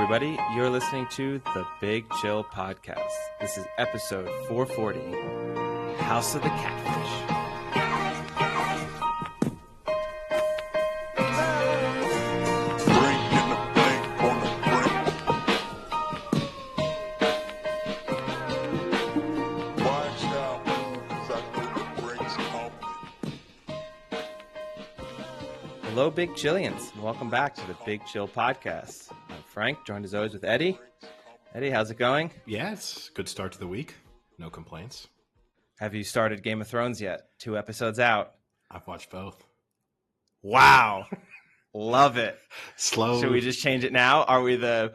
everybody. You're listening to the Big Chill Podcast. This is episode 440, House of the Catfish. Hello, Big Chillians, and welcome back to the Big Chill Podcast. I'm Frank, joined as always with Eddie. Eddie, how's it going? Yeah, it's a good start to the week. No complaints. Have you started Game of Thrones yet? 2 episodes out. I've watched both. Wow. Love it. Slow. Should we just change it now? Are we the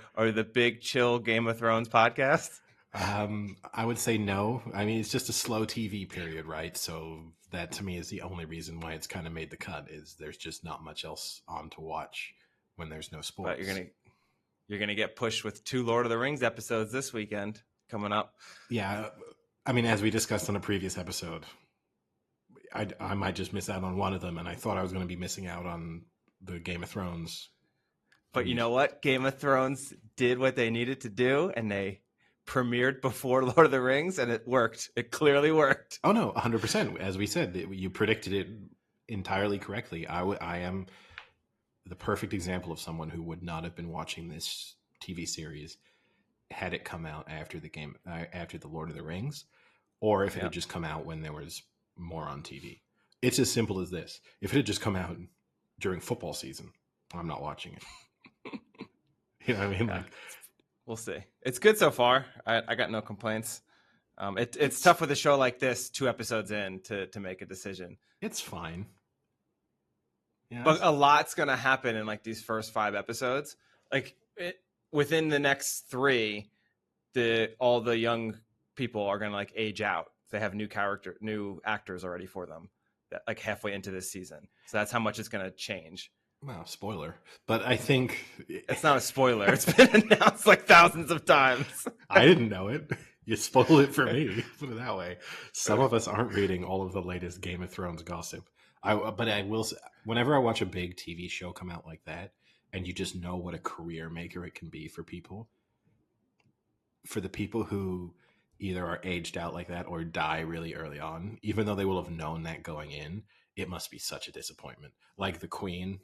Big Chill Game of Thrones podcast? I would say no. I mean, it's just a slow TV period, right? So that to me is the only reason why it's kind of made the cut, is there's just not much else on to watch when there's no sports. But you're gonna get pushed with 2 Lord of the Rings episodes this weekend coming up. Yeah, I mean, as we discussed on a previous episode, I might just miss out on one of them, and I thought I was going to be missing out on the Game of Thrones. But you know what? Game of Thrones did what they needed to do, and they premiered before Lord of the Rings, and it worked. It clearly worked. Oh, no, 100%. As we said, you predicted it entirely correctly. I am the perfect example of someone who would not have been watching this TV series had it come out after the Lord of the Rings, or if it had just come out when there was more on TV. It's as simple as this. If it had just come out during football season, I'm not watching it. You know what I mean? Yeah. We'll see. It's good so far. I got no complaints. It's tough with a show like this, 2 episodes in, to make a decision. It's fine. Yeah, but a lot's going to happen in like these first 5 episodes. Like within the next 3, all the young people are going to like age out. They have new actors already for them, that like halfway into this season. So that's how much it's going to change. Well, spoiler, but I think it's not a spoiler. It's been announced like thousands of times. I didn't know it. You spoiled it for me. Put it that way. Some of us aren't reading all of the latest Game of Thrones gossip. But I will say, whenever I watch a big TV show come out like that, and you just know what a career maker it can be for people, for the people who either are aged out like that or die really early on, even though they will have known that going in, it must be such a disappointment. Like the Queen,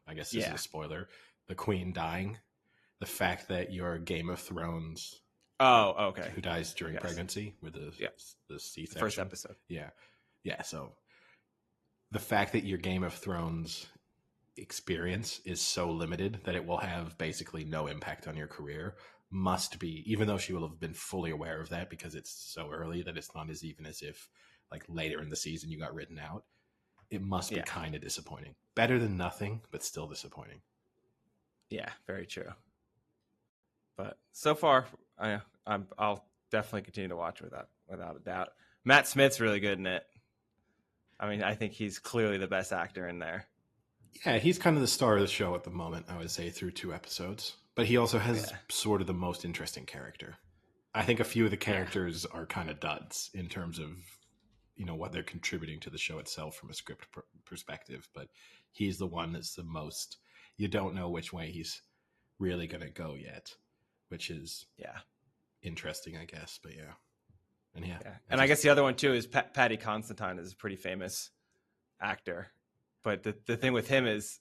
I guess this is a spoiler, the Queen dying, the fact that your Game of Thrones who dies during pregnancy with the C-section. First episode. Yeah, so the fact that your Game of Thrones experience is so limited that it will have basically no impact on your career must be, even though she will have been fully aware of that because it's so early that it's not as even as if like later in the season you got written out, it must be kind of disappointing. Better than nothing, but still disappointing. Yeah, very true. But so far, I'll definitely continue to watch without a doubt. Matt Smith's really good in it. I mean, I think he's clearly the best actor in there. Yeah, he's kind of the star of the show at the moment, I would say, through 2 episodes. But he also has sort of the most interesting character. I think a few of the characters are kind of duds in terms of, you know, what they're contributing to the show itself from a script perspective. But he's the one that's the most, you don't know which way he's really going to go yet, which is interesting, I guess. But and I guess the other one too is Paddy Considine is a pretty famous actor. But the thing with him is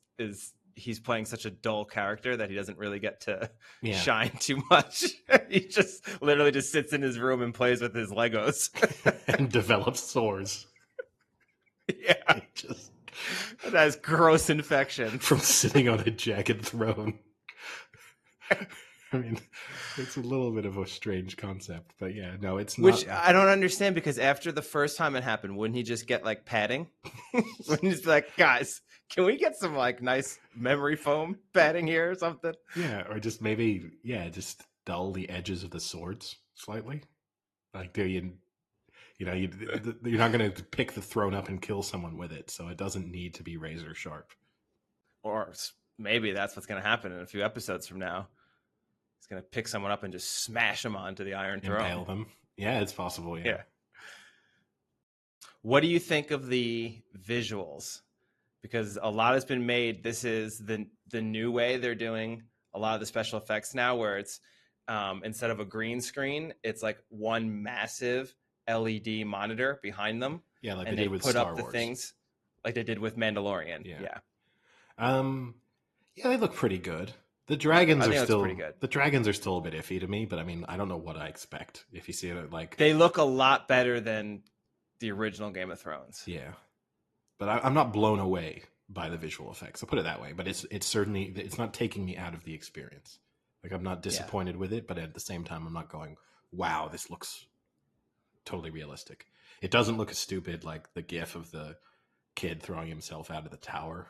he's playing such a dull character that he doesn't really get to shine too much. He just literally just sits in his room and plays with his Legos and develops sores. Yeah, that has gross infection from sitting on a jagged throne. I mean, it's a little bit of a strange concept, but yeah, no, it's not. Which I don't understand, because after the first time it happened, wouldn't he just get like padding? Wouldn't he just be like, guys, can we get some like nice memory foam padding here or something? Yeah, or just maybe, just dull the edges of the swords slightly. Like, you're not going to pick the throne up and kill someone with it, so it doesn't need to be razor sharp. Or maybe that's what's going to happen in a few episodes from now. He's going to pick someone up and just smash them onto the Iron Throne. Impale them. Yeah, it's possible, yeah. What do you think of the visuals? Because a lot has been made. This is the new way they're doing a lot of the special effects now, where it's instead of a green screen, it's like one massive LED monitor behind them. Yeah, like And they they did with put Star up the Wars. things like they did with Mandalorian. Yeah. Yeah. Yeah, they look pretty good. The I dragons are think it looks pretty still good. the dragons are still a bit iffy to me, but I mean, I don't know what I expect if you see it like. They look a lot better than the original Game of Thrones. Yeah, but I'm not blown away by the visual effects. I'll put it that way. But it's certainly it's not taking me out of the experience. Like I'm not disappointed with it, but at the same time, I'm not going, "Wow, this looks totally realistic." It doesn't look as stupid like the GIF of the kid throwing himself out of the tower.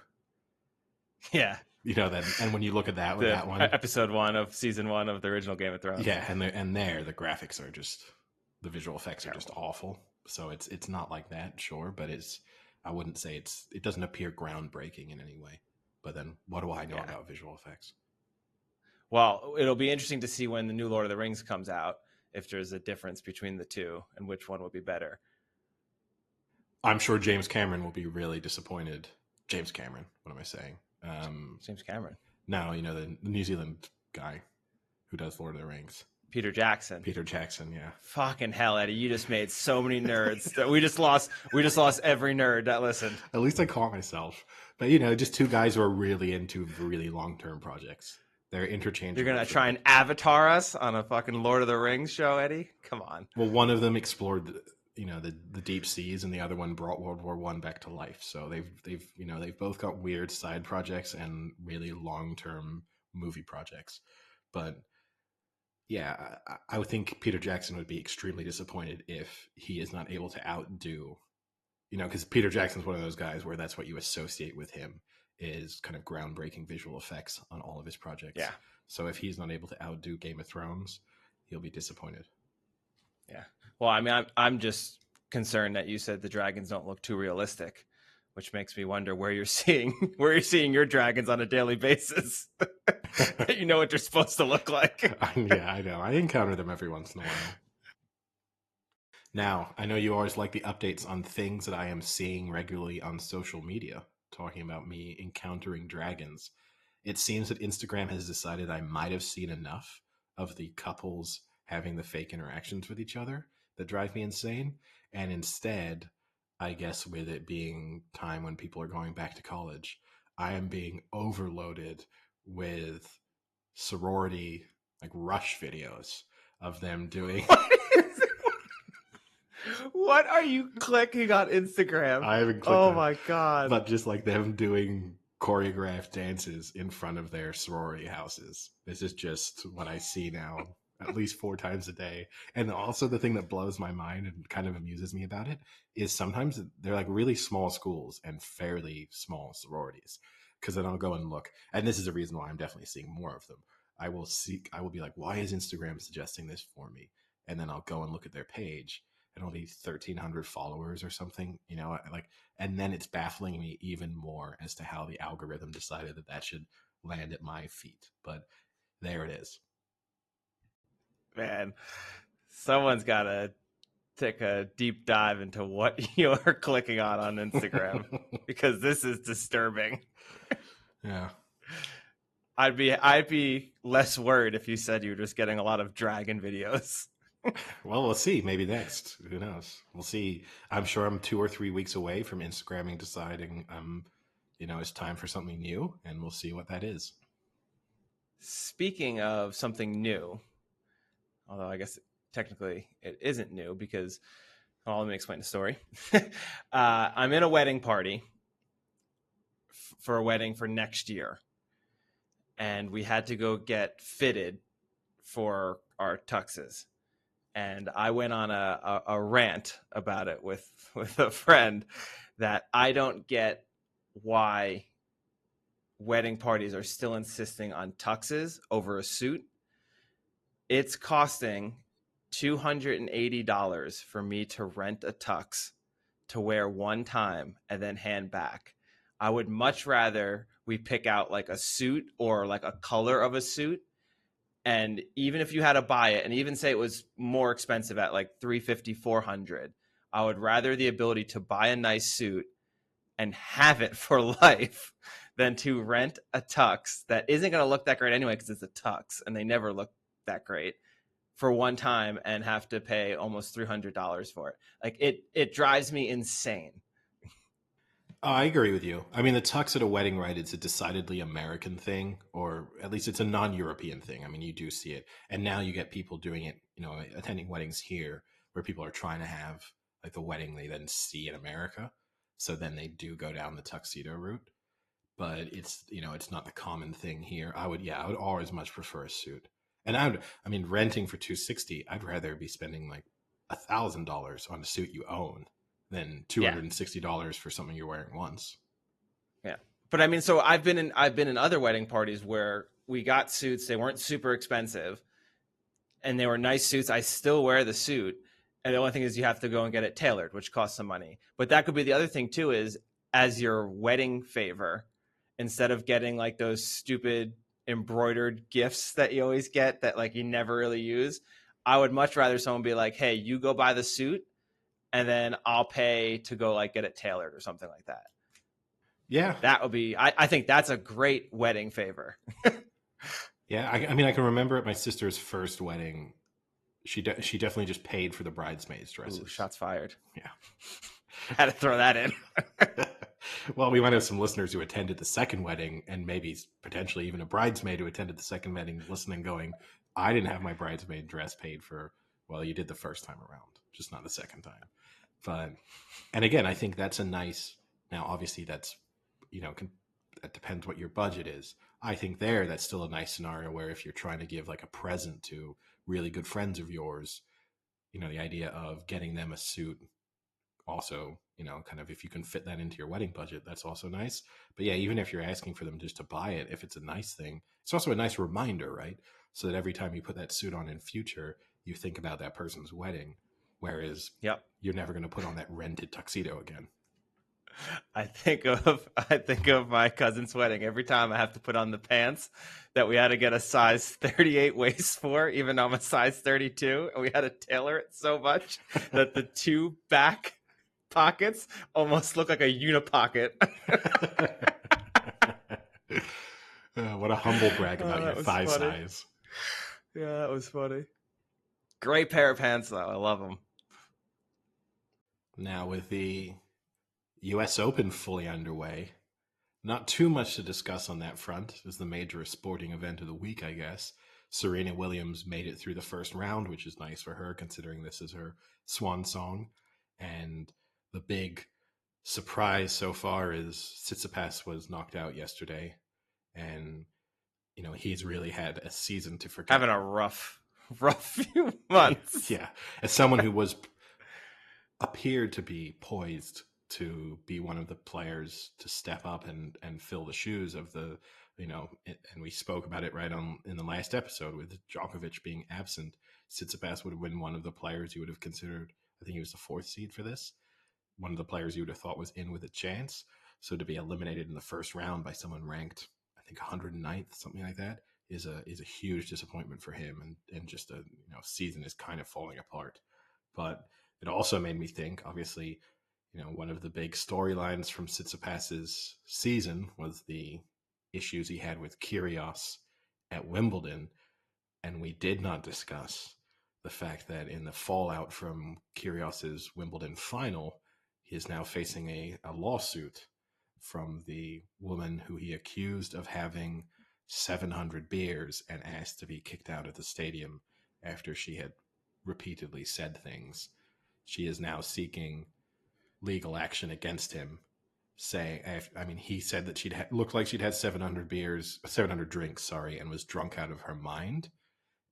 Yeah. You know that, and when you look at that with The that one, episode 1 of season 1 of the original Game of Thrones. yeah, and there the graphics are just the visual effects Terrible. are just awful. So it's not like that, sure, but I wouldn't say it doesn't appear groundbreaking in any way. But then what do I know about visual effects? Well, it'll be interesting to see when the new Lord of the Rings comes out if there's a difference between the two and which one will be better. I'm sure James Cameron will be really disappointed. James Cameron, what am I saying? James Cameron. No, you know the New Zealand guy who does Lord of the Rings. Peter Jackson. Peter Jackson, yeah. Fucking hell, Eddie! You just made so many nerds that we just lost every nerd that listened. At least I caught myself. But you know, just two guys who are really into really long-term projects. They're interchangeable. You're gonna try and avatar us on a fucking Lord of the Rings show, Eddie? Come on. Well, one of them explored, the deep seas, and the other one brought World War I back to life. So they've both got weird side projects and really long-term movie projects. But yeah, I would think Peter Jackson would be extremely disappointed if he is not able to outdo, because Peter Jackson's one of those guys where that's what you associate with him is kind of groundbreaking visual effects on all of his projects. Yeah. So if he's not able to outdo Game of Thrones, he'll be disappointed. Yeah. Well, I mean, I'm just concerned that you said the dragons don't look too realistic, which makes me wonder where you're seeing your dragons on a daily basis. You know what they're supposed to look like. Yeah, I know. I encounter them every once in a while. Now, I know you always like the updates on things that I am seeing regularly on social media, talking about me encountering dragons. It seems that Instagram has decided I might have seen enough of the couples having the fake interactions with each other that drive me insane. And instead, I guess with it being time when people are going back to college, I am being overloaded with sorority, like rush videos of them doing. What are you clicking on Instagram? I haven't clicked Oh my God. But just like them doing choreographed dances in front of their sorority houses. This is just what I see now at least 4 times a day. And also the thing that blows my mind and kind of amuses me about it is sometimes they're like really small schools and fairly small sororities. Because then I'll go and look. And this is a reason why I'm definitely seeing more of them. I will be like, why is Instagram suggesting this for me? And then I'll go and look at their page. And only 1,300 followers or something, and then it's baffling me even more as to how the algorithm decided that should land at my feet. But there it is. Man, someone's got to take a deep dive into what you're clicking on Instagram because this is disturbing. Yeah. I'd be less worried if you said you were just getting a lot of dragon videos. Well, we'll see. Maybe next. Who knows? We'll see. I'm sure I'm 2 or 3 weeks away from Instagramming deciding, it's time for something new, and we'll see what that is. Speaking of something new, although I guess technically it isn't new because, let me explain the story. I'm in a wedding party for a wedding for next year, and we had to go get fitted for our tuxes. And I went on a rant about it with a friend that I don't get why wedding parties are still insisting on tuxes over a suit. It's costing $280 for me to rent a tux to wear one time and then hand back. I would much rather we pick out like a suit or like a color of a suit. And even if you had to buy it and even say it was more expensive at like $350, $400, I would rather the ability to buy a nice suit and have it for life than to rent a tux that isn't going to look that great anyway because it's a tux and they never look that great for one time and have to pay almost $300 for it. Like it drives me insane. Oh, I agree with you. I mean, the tux at a wedding, right? It's a decidedly American thing, or at least it's a non-European thing. I mean, you do see it, and now you get people doing it. Attending weddings here where people are trying to have like the wedding they then see in America, so then they do go down the tuxedo route. But it's not the common thing here. I would always much prefer a suit, and I mean, renting for 260, I'd rather be spending like $1,000 on a suit you own than Yeah. $260 for something you're wearing once. Yeah. But I mean, so I've been in other wedding parties where we got suits, they weren't super expensive and they were nice suits. I still wear the suit. And the only thing is you have to go and get it tailored, which costs some money. But that could be the other thing too, is as your wedding favor, instead of getting like those stupid embroidered gifts that you always get that like you never really use, I would much rather someone be like, hey, you go buy the suit and then I'll pay to go like get it tailored or something like that. Yeah. That would be, I think that's a great wedding favor. Yeah. I mean, I can remember at my sister's first wedding, she definitely just paid for the bridesmaids' dresses. Ooh, shots fired. Yeah. Had to throw that in. Well, we might have some listeners who attended the second wedding and maybe potentially even a bridesmaid who attended the second wedding listening going, I didn't have my bridesmaid dress paid for. Well, you did the first time around, just not the second time. But, and again, I think that's a nice, now obviously that's, that depends what your budget is. I think that's still a nice scenario where if you're trying to give like a present to really good friends of yours, the idea of getting them a suit also, kind of if you can fit that into your wedding budget, that's also nice. But yeah, even if you're asking for them just to buy it, if it's a nice thing, it's also a nice reminder, right? So that every time you put that suit on in future, you think about that person's wedding. Whereas Yep. you're never going to put on that rented tuxedo again. I think of my cousin's wedding. Every time I have to put on the pants that we had to get a size 38 waist for, even though I'm a size 32, and we had to tailor it so much that the two back pockets almost look like a unipocket. What a humble brag about your thigh funny. size. Yeah, that was funny. Great pair of pants, though. I love them. Now with the U.S. Open fully underway, not too much to discuss on that front. It was the major sporting event of the week, I guess. Serena Williams made it through the first round, which is nice for her, considering this is her swan song. And the big surprise so far is Tsitsipas was knocked out yesterday. And, he's really had a season to forget. Having a rough few months. Yeah. As someone who appeared to be poised to be one of the players to step up and fill the shoes of the, and we spoke about it right on in the last episode with Djokovic being absent. Tsitsipas would have been one of the players you would have considered. I think he was the fourth seed for this. One of the players you would have thought was in with a chance. So to be eliminated in the first round by someone ranked, I think 109th, something like that, is a huge disappointment for him. And just a season is kind of falling apart. But it also made me think, obviously, one of the big storylines from Tsitsipas's season was the issues he had with Kyrgios at Wimbledon. And we did not discuss the fact that in the fallout from Kyrgios's Wimbledon final, he is now facing a lawsuit from the woman who he accused of having 700 beers and asked to be kicked out of the stadium after she had repeatedly said things. She is now seeking legal action against him, saying, he said that looked like she'd had 700 drinks, and was drunk out of her mind.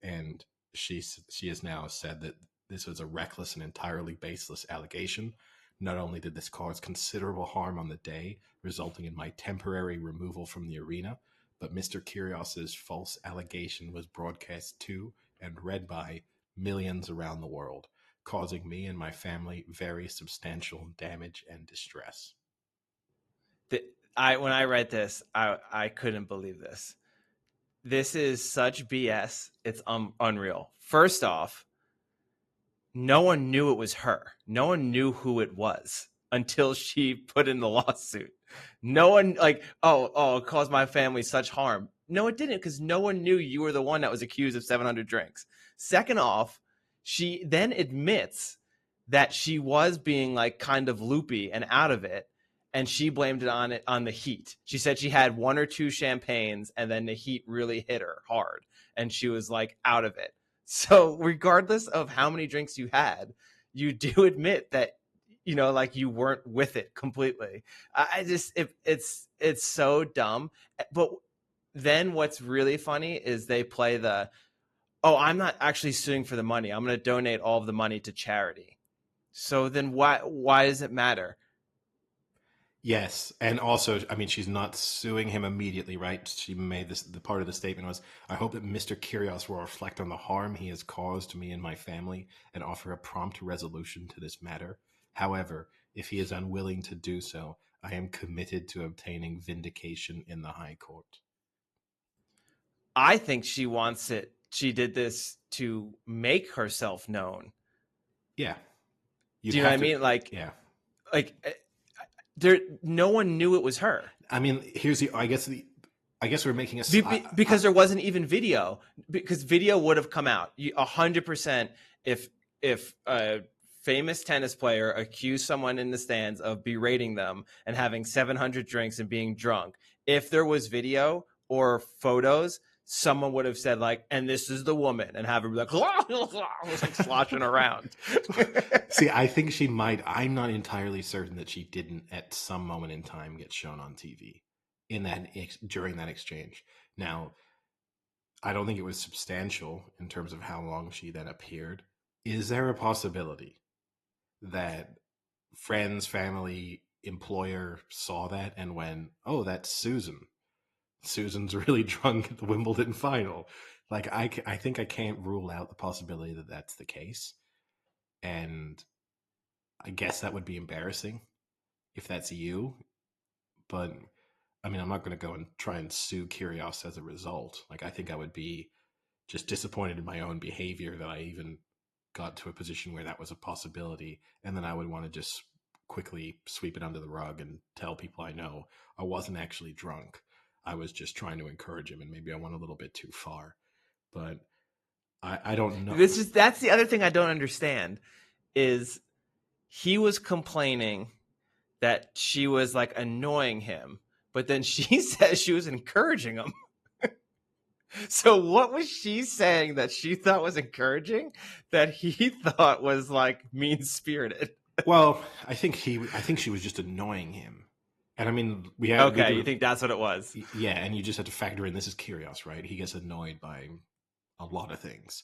And she has now said that this was a reckless and entirely baseless allegation. Not only did this cause considerable harm on the day, resulting in my temporary removal from the arena, but Mr. Kyrgios's false allegation was broadcast to and read by millions around the world, causing me and my family very substantial damage and distress. When I read this, I couldn't believe this. This is such BS. It's unreal. First off, no one knew it was her. No one knew who it was. until she put in the lawsuit. No one like, it caused my family such harm. No, it didn't, because no one knew you were the one that was accused of 700 drinks. Second off, she then admits that she was being like kind of loopy and out of it, and she blamed it on the heat. She said she had one or two champagnes and then the heat really hit her hard and she was like out of it. So regardless of how many drinks you had, you do admit that, like you weren't with it completely. I just it's so dumb. But then what's really funny is they play the, oh, I'm not actually suing for the money. I'm going to donate all of the money to charity. So then why does it matter? Yes, and also, I mean, she's not suing him immediately, right? She made this. The part of the statement was, "I hope that Mr. Kyrios will reflect on the harm he has caused to me and my family, and offer a prompt resolution to this matter. However, if he is unwilling to do so, I am committed to obtaining vindication in the High Court." I think she wants it. She did this to make herself known. Yeah, Do you know what I mean? Yeah. Like there, no one knew it was her. I mean, I guess we're making because there wasn't even video. Because video would have come out 100% if a famous tennis player accused someone in the stands of berating them and having 700 drinks and being drunk. If there was video or photos, someone would have said like, "And this is the woman," and have her be like, like sloshing around. See, I think she might. I'm not entirely certain that she didn't at some moment in time get shown on TV during that exchange. Now, I don't think it was substantial in terms of how long she then appeared. Is there a possibility that friends, family, employer saw that and went, "Oh, that's Susan. Susan's really drunk at the Wimbledon final"? Like, I think I can't rule out the possibility that that's the case. And I guess that would be embarrassing if that's you. But I mean, I'm not going to go and try and sue Kyrios as a result. Like, I think I would be just disappointed in my own behavior that I even got to a position where that was a possibility. And then I would want to just quickly sweep it under the rug and tell people I know I wasn't actually drunk. I was just trying to encourage him, and maybe I went a little bit too far. But I don't know. That's the other thing I don't understand is he was complaining that she was like annoying him, but then she says she was encouraging him. So what was she saying that she thought was encouraging that he thought was like mean spirited? Well, I think she was just annoying him. And I mean, you think that's what it was? Yeah, and you just have to factor in this is Kyrios, right? He gets annoyed by a lot of things,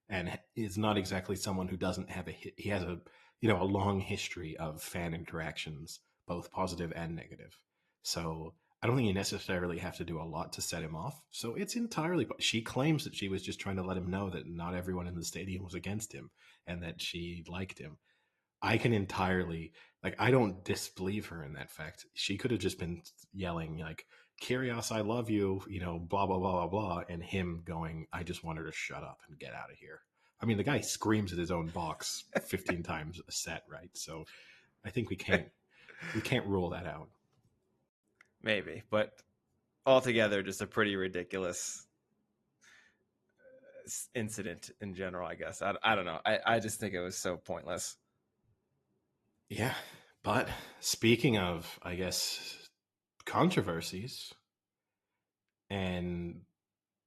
and is not exactly someone who doesn't have he has a long history of fan interactions, both positive and negative. So I don't think you necessarily have to do a lot to set him off. So it's entirely. She claims that she was just trying to let him know that not everyone in the stadium was against him and that she liked him. I can entirely I don't disbelieve her in that fact. She could have just been yelling like, "Kyrios, I love you," blah blah blah blah blah, and him going, "I just want her to shut up and get out of here." I mean, the guy screams at his own box 15 times a set, right? So I think we can't rule that out. Maybe, but altogether, just a pretty ridiculous incident in general, I guess. I don't know. I just think it was so pointless. Yeah, but speaking of, I guess, controversies, and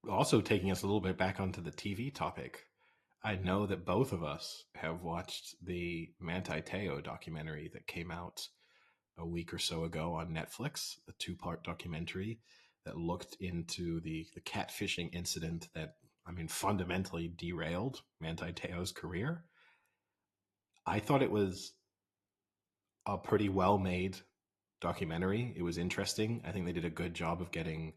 also taking us a little bit back onto the TV topic, I know that both of us have watched the Manti Te'o documentary that came out a week or so ago on Netflix, a 2-part documentary that looked into the catfishing incident that, I mean, fundamentally derailed Manti Te'o's career. I thought it was a pretty well-made documentary. It was interesting. I think they did a good job of getting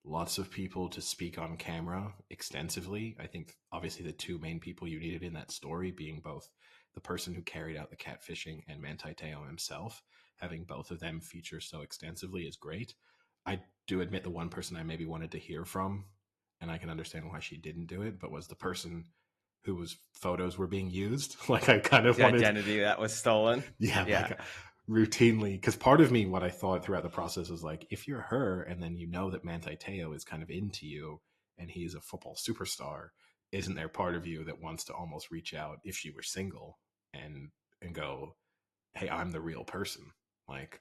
lots of people to speak on camera extensively. I think obviously the two main people you needed in that story being both the person who carried out the catfishing and Manti Te'o himself, having both of them feature so extensively is great. I do admit the one person I maybe wanted to hear from, and I can understand why she didn't do it, but was the person whose photos were being used. Like, I kind of the wanted identity that was stolen. yeah. routinely, because part of me, what I thought throughout the process was like, if you're her and then you know that Manti Te'o is kind of into you and he's a football superstar, isn't there part of you that wants to almost reach out if she were single and go, hey, I'm the real person. Like,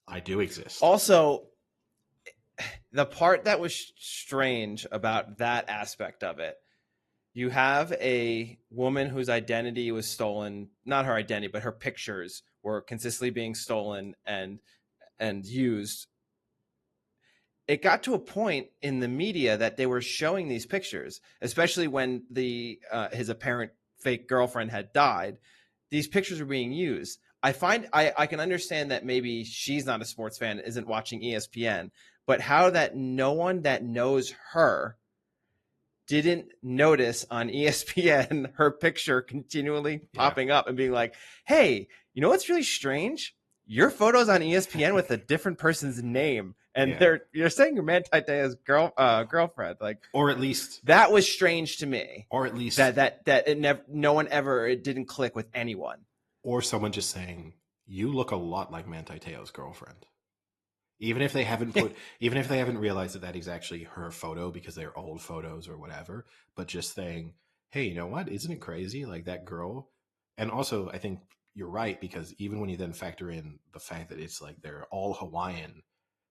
I do exist. Also, the part that was strange about that aspect of it, you have a woman whose identity was stolen, not her identity, but her pictures were consistently being stolen and used. It got to a point in the media that they were showing these pictures, especially when his apparent fake girlfriend had died. These pictures were being used. I can understand that maybe she's not a sports fan, isn't watching ESPN, but how that no one that knows her didn't notice on ESPN her picture continually popping up and being like, hey, you know what's really strange? Your photo's on ESPN with a different person's name, and you're saying you're Manti Te'o's girlfriend, like, or at least that was strange to me. Or at least that it never, no one ever, it didn't click with anyone. Or someone just saying, you look a lot like Manti Te'o's girlfriend. Even if they haven't realized that is actually her photo because they're old photos or whatever, but just saying, hey, you know what? Isn't it crazy? Like that girl. And also, I think you're right, because even when you then factor in the fact that it's like they're all Hawaiian,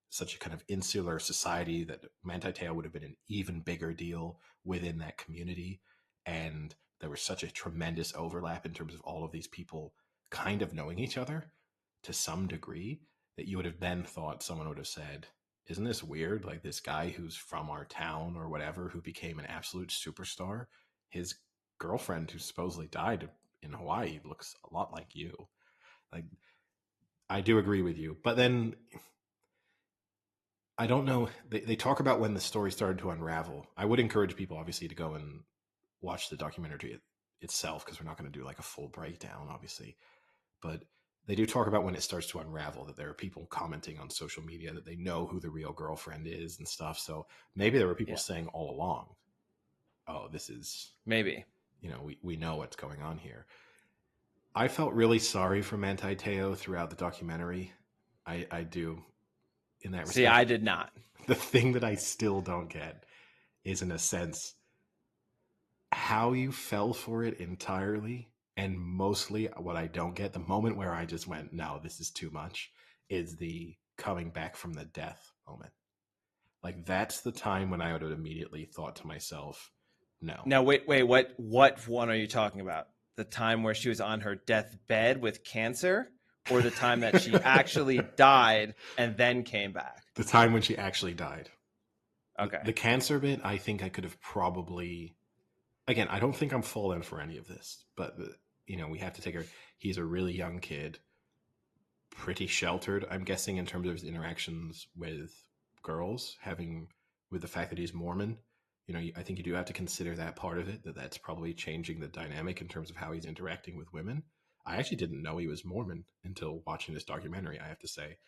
such a kind of insular society, that Manti Te'o would have been an even bigger deal within that community. And there was such a tremendous overlap in terms of all of these people kind of knowing each other to some degree, that you would have then thought someone would have said, isn't this weird? Like this guy who's from our town or whatever, who became an absolute superstar, his girlfriend who supposedly died in Hawaii looks a lot like you. Like, I do agree with you. But then I don't know. They talk about when the story started to unravel. I would encourage people, obviously, to go and watch the documentary itself, because we're not going to do like a full breakdown, obviously. But they do talk about when it starts to unravel, that there are people commenting on social media that they know who the real girlfriend is and stuff. So maybe there were people saying all along, oh, this is, maybe, we know what's going on here. I felt really sorry for Manti Te'o throughout the documentary. I do, in that respect. See, I did not. The thing that I still don't get is, in a sense, how you fell for it entirely. And mostly what I don't get, the moment where I just went, no, this is too much, is the coming back from the death moment. Like, that's the time when I would have immediately thought to myself, no. Now, wait, what one are you talking about? The time where she was on her deathbed with cancer, or the time that she actually died and then came back? The time when she actually died. Okay. The cancer bit, I think I could have probably... Again, I don't think I'm falling for any of this, but we have to take her. He's a really young kid, pretty sheltered, I'm guessing, in terms of his interactions with girls, with the fact that he's Mormon. I think you do have to consider that part of it, that's probably changing the dynamic in terms of how he's interacting with women. I actually didn't know he was Mormon until watching this documentary, I have to say.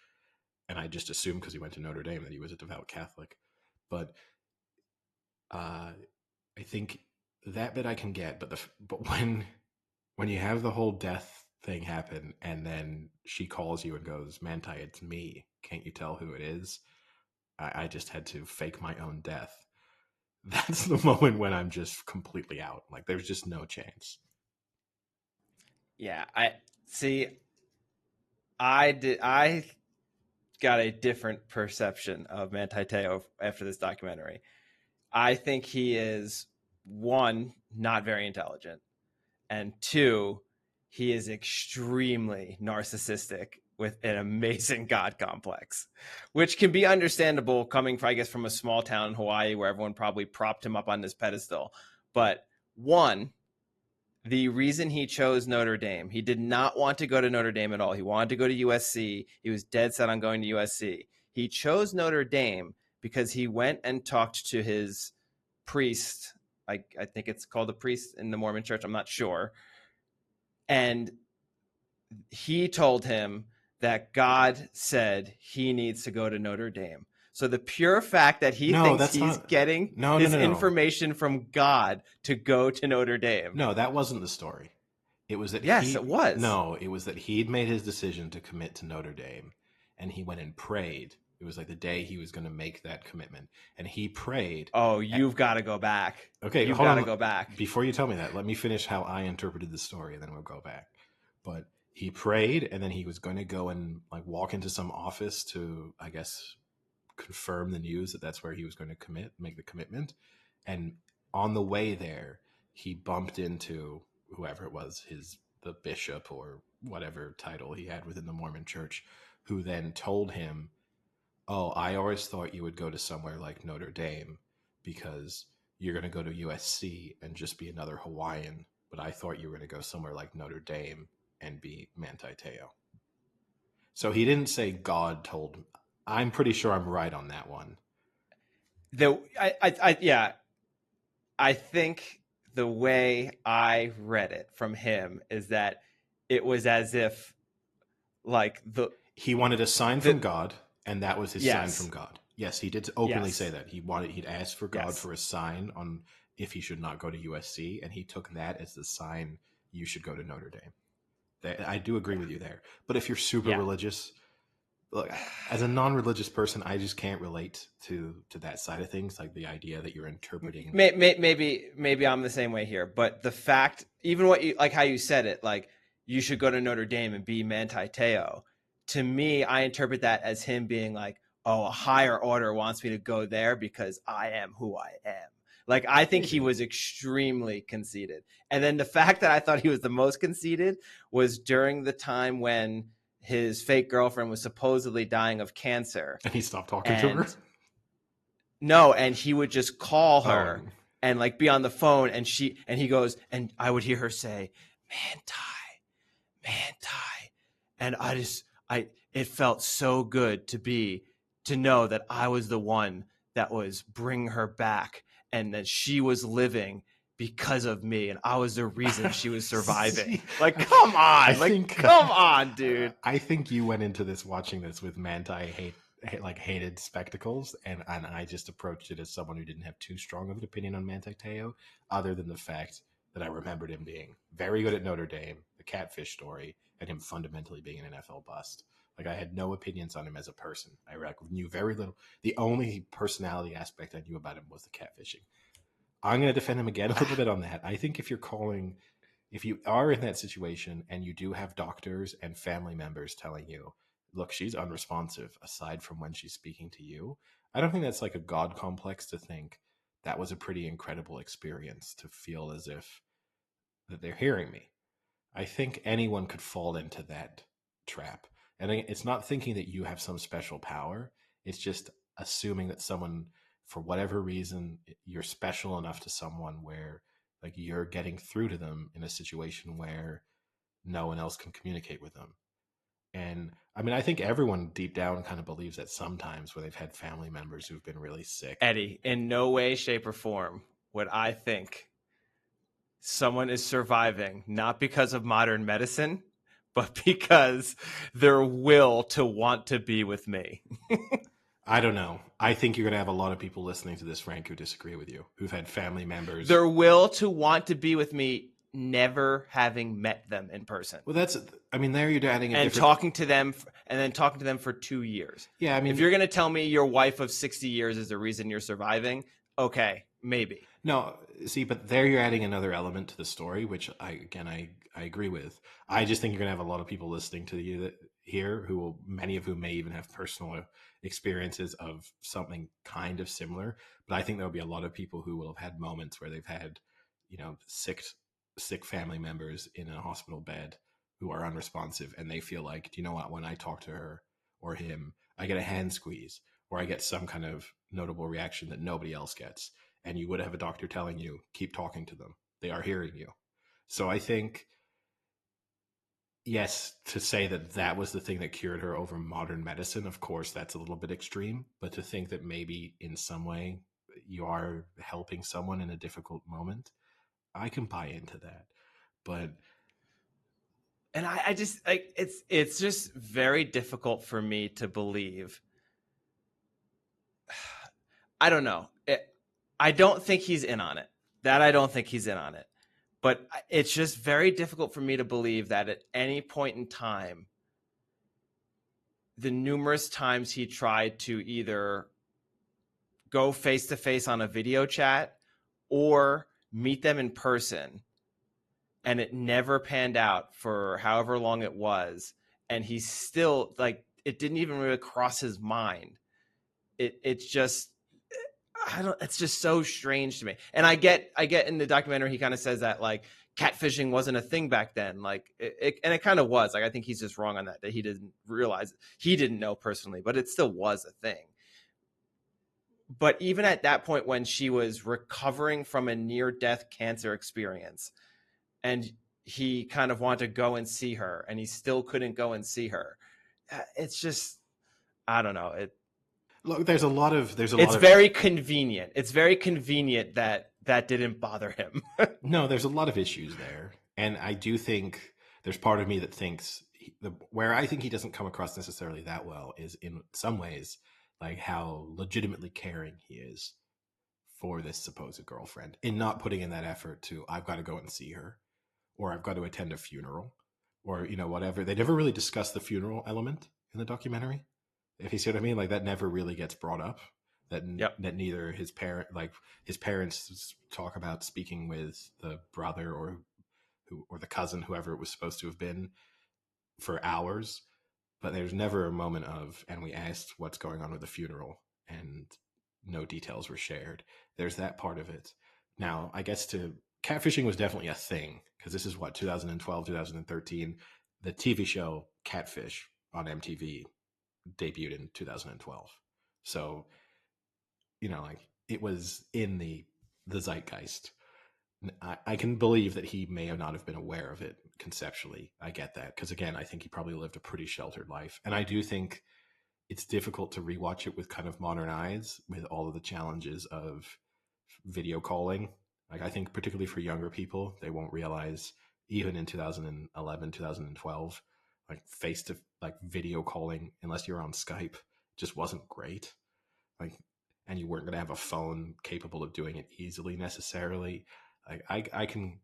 And I just assumed because he went to Notre Dame that he was a devout Catholic. But I think that bit I can get, but when you have the whole death thing happen and then she calls you and goes, Manti, it's me, can't you tell who it is? I just had to fake my own death. That's the moment when I'm just completely out. Like, there's just no chance. Yeah, I got a different perception of Manti Te'o after this documentary. I think he is, one, not very intelligent, and two, he is extremely narcissistic with an amazing God complex, which can be understandable coming, I guess, from a small town in Hawaii where everyone probably propped him up on this pedestal. But one, the reason he chose Notre Dame, he did not want to go to Notre Dame at all. He wanted to go to USC. He was dead set on going to USC. He chose Notre Dame because he went and talked to his priest. I think it's called a priest in the Mormon church. I'm not sure. And he told him that God said he needs to go to Notre Dame. So the pure fact that he thinks he's getting his information from God to go to Notre Dame. No, that wasn't the story. It was that Yes, it was. it was that he'd made his decision to commit to Notre Dame, and he went and prayed. It was like the day he was going to make that commitment, and he prayed. Oh, you've got to go back. Okay, You've hold got to on. go back. Before you tell me that, let me finish how I interpreted the story, and then we'll go back. But he prayed, and then he was going to go and like walk into some office to, I guess, confirm the news that that's where he was going to make the commitment. And on the way there, he bumped into whoever it was, the bishop or whatever title he had within the Mormon Church, who then told him, "Oh, I always thought you would go to somewhere like Notre Dame because you're going to go to USC and just be another Hawaiian, but I thought you were going to go somewhere like Notre Dame and be Manti Te'o." So he didn't say God told him. I'm pretty sure I'm right on that one. Yeah, I think the way I read it from him is that it was as if like he wanted a sign from God, and that was his sign yes. from God. Yes, he did openly Yes. say that. He'd asked for God Yes. for a sign on if he should not go to USC, and he took that as the sign you should go to Notre Dame. I do agree with you there. But if you're super religious, look, as a non-religious person, I just can't relate to that side of things, like the idea that you're interpreting. Maybe I'm the same way here, but the fact, even what you like, how you said it, like you should go to Notre Dame and be Manti Te'o. To me, I interpret that as him being like, oh, a higher order wants me to go there because I am who I am. Like, I think he was extremely conceited. And then the fact that I thought he was the most conceited was during the time when his fake girlfriend was supposedly dying of cancer. And he stopped talking to her? No, and he would just call her and like be on the phone, and he goes, and I would hear her say, Manti. And it felt so good to know that I was the one that was bringing her back and that she was living because of me, and I was the reason she was surviving. Like, come on. Come on, dude. I think you went into watching this with Manti hated spectacles, and I just approached it as someone who didn't have too strong of an opinion on Manti Te'o, other than the fact that I remembered him being very good at Notre Dame, the Catfish story, and him fundamentally being an NFL bust. Like, I had no opinions on him as a person. I knew very little. The only personality aspect I knew about him was the catfishing. I'm going to defend him again a little bit on that. I think if you are in that situation and you do have doctors and family members telling you, look, she's unresponsive aside from when she's speaking to you, I don't think that's like a God complex to think that was a pretty incredible experience to feel as if that they're hearing me. I think anyone could fall into that trap. And it's not thinking that you have some special power. It's just assuming that someone, for whatever reason, you're special enough to someone where like you're getting through to them in a situation where no one else can communicate with them. And I mean, I think everyone deep down kind of believes that sometimes when they've had family members who've been really sick. Eddie, in no way, shape, or form would I think someone is surviving not because of modern medicine, but because their will to want to be with me. I don't know. I think you're going to have a lot of people listening to this, Frank, who disagree with you, who've had family members. Their will to want to be with me, never having met them in person. Well, there you're adding and talking to them for 2 years. Yeah, I mean, if you're going to tell me your wife of 60 years is the reason you're surviving, okay, maybe. No, see, but there you're adding another element to the story, which I agree with. I just think you're going to have a lot of people listening to you here many of whom may even have personal experiences of something kind of similar. But I think there'll be a lot of people who will have had moments where they've had, sick family members in a hospital bed who are unresponsive, and they feel like, do you know what, when I talk to her or him, I get a hand squeeze or I get some kind of notable reaction that nobody else gets. And you would have a doctor telling you, keep talking to them. They are hearing you. So I think, yes, to say that was the thing that cured her over modern medicine, of course, that's a little bit extreme. But to think that maybe in some way you are helping someone in a difficult moment, I can buy into that. And I just like it's just very difficult for me to believe. I don't know. I don't think he's in on it. I don't think he's in on it. But it's just very difficult for me to believe that at any point in time, the numerous times he tried to either go face to face on a video chat or meet them in person, and it never panned out for however long it was, and he's still like, it didn't even really cross his mind. It's just, I don't, it's just so strange to me. And I get in the documentary he kind of says that like catfishing wasn't a thing back then, like and it kind of was. Like I think he's just wrong on that, that he didn't realize it. He didn't know personally, but it still was a thing. But even at that point, when she was recovering from a near death cancer experience, and he kind of wanted to go and see her, and he still couldn't go and see her, it's just, I don't know. Look, there's a It's lot of very convenient. It's very convenient that that didn't bother him. no, there's a lot of issues there, and I do think there's part of me that thinks where I think he doesn't come across necessarily that well is in some ways like how legitimately caring he is for this supposed girlfriend in not putting in that effort to I've got to go and see her or I've got to attend a funeral or whatever. They never really discuss the funeral element in the documentary. If you see what I mean, like that never really gets brought up. That Yep. that neither his parents talk about speaking with the brother or the cousin, whoever it was supposed to have been, for hours, but there's never a moment of, and we asked what's going on with the funeral, and no details were shared. There's that part of it. Now, I guess catfishing was definitely a thing because this is what 2012, 2013. The TV show Catfish on MTV debuted in 2012. So, like it was in the zeitgeist. I can believe that he may have not have been aware of it conceptually. I get that because again, I think he probably lived a pretty sheltered life, and I do think it's difficult to rewatch it with kind of modern eyes with all of the challenges of video calling. Like I think particularly for younger people, they won't realize even in 2011, 2012, like face to like video calling unless you're on Skype just wasn't great. Like and you weren't going to have a phone capable of doing it easily necessarily. Like I can,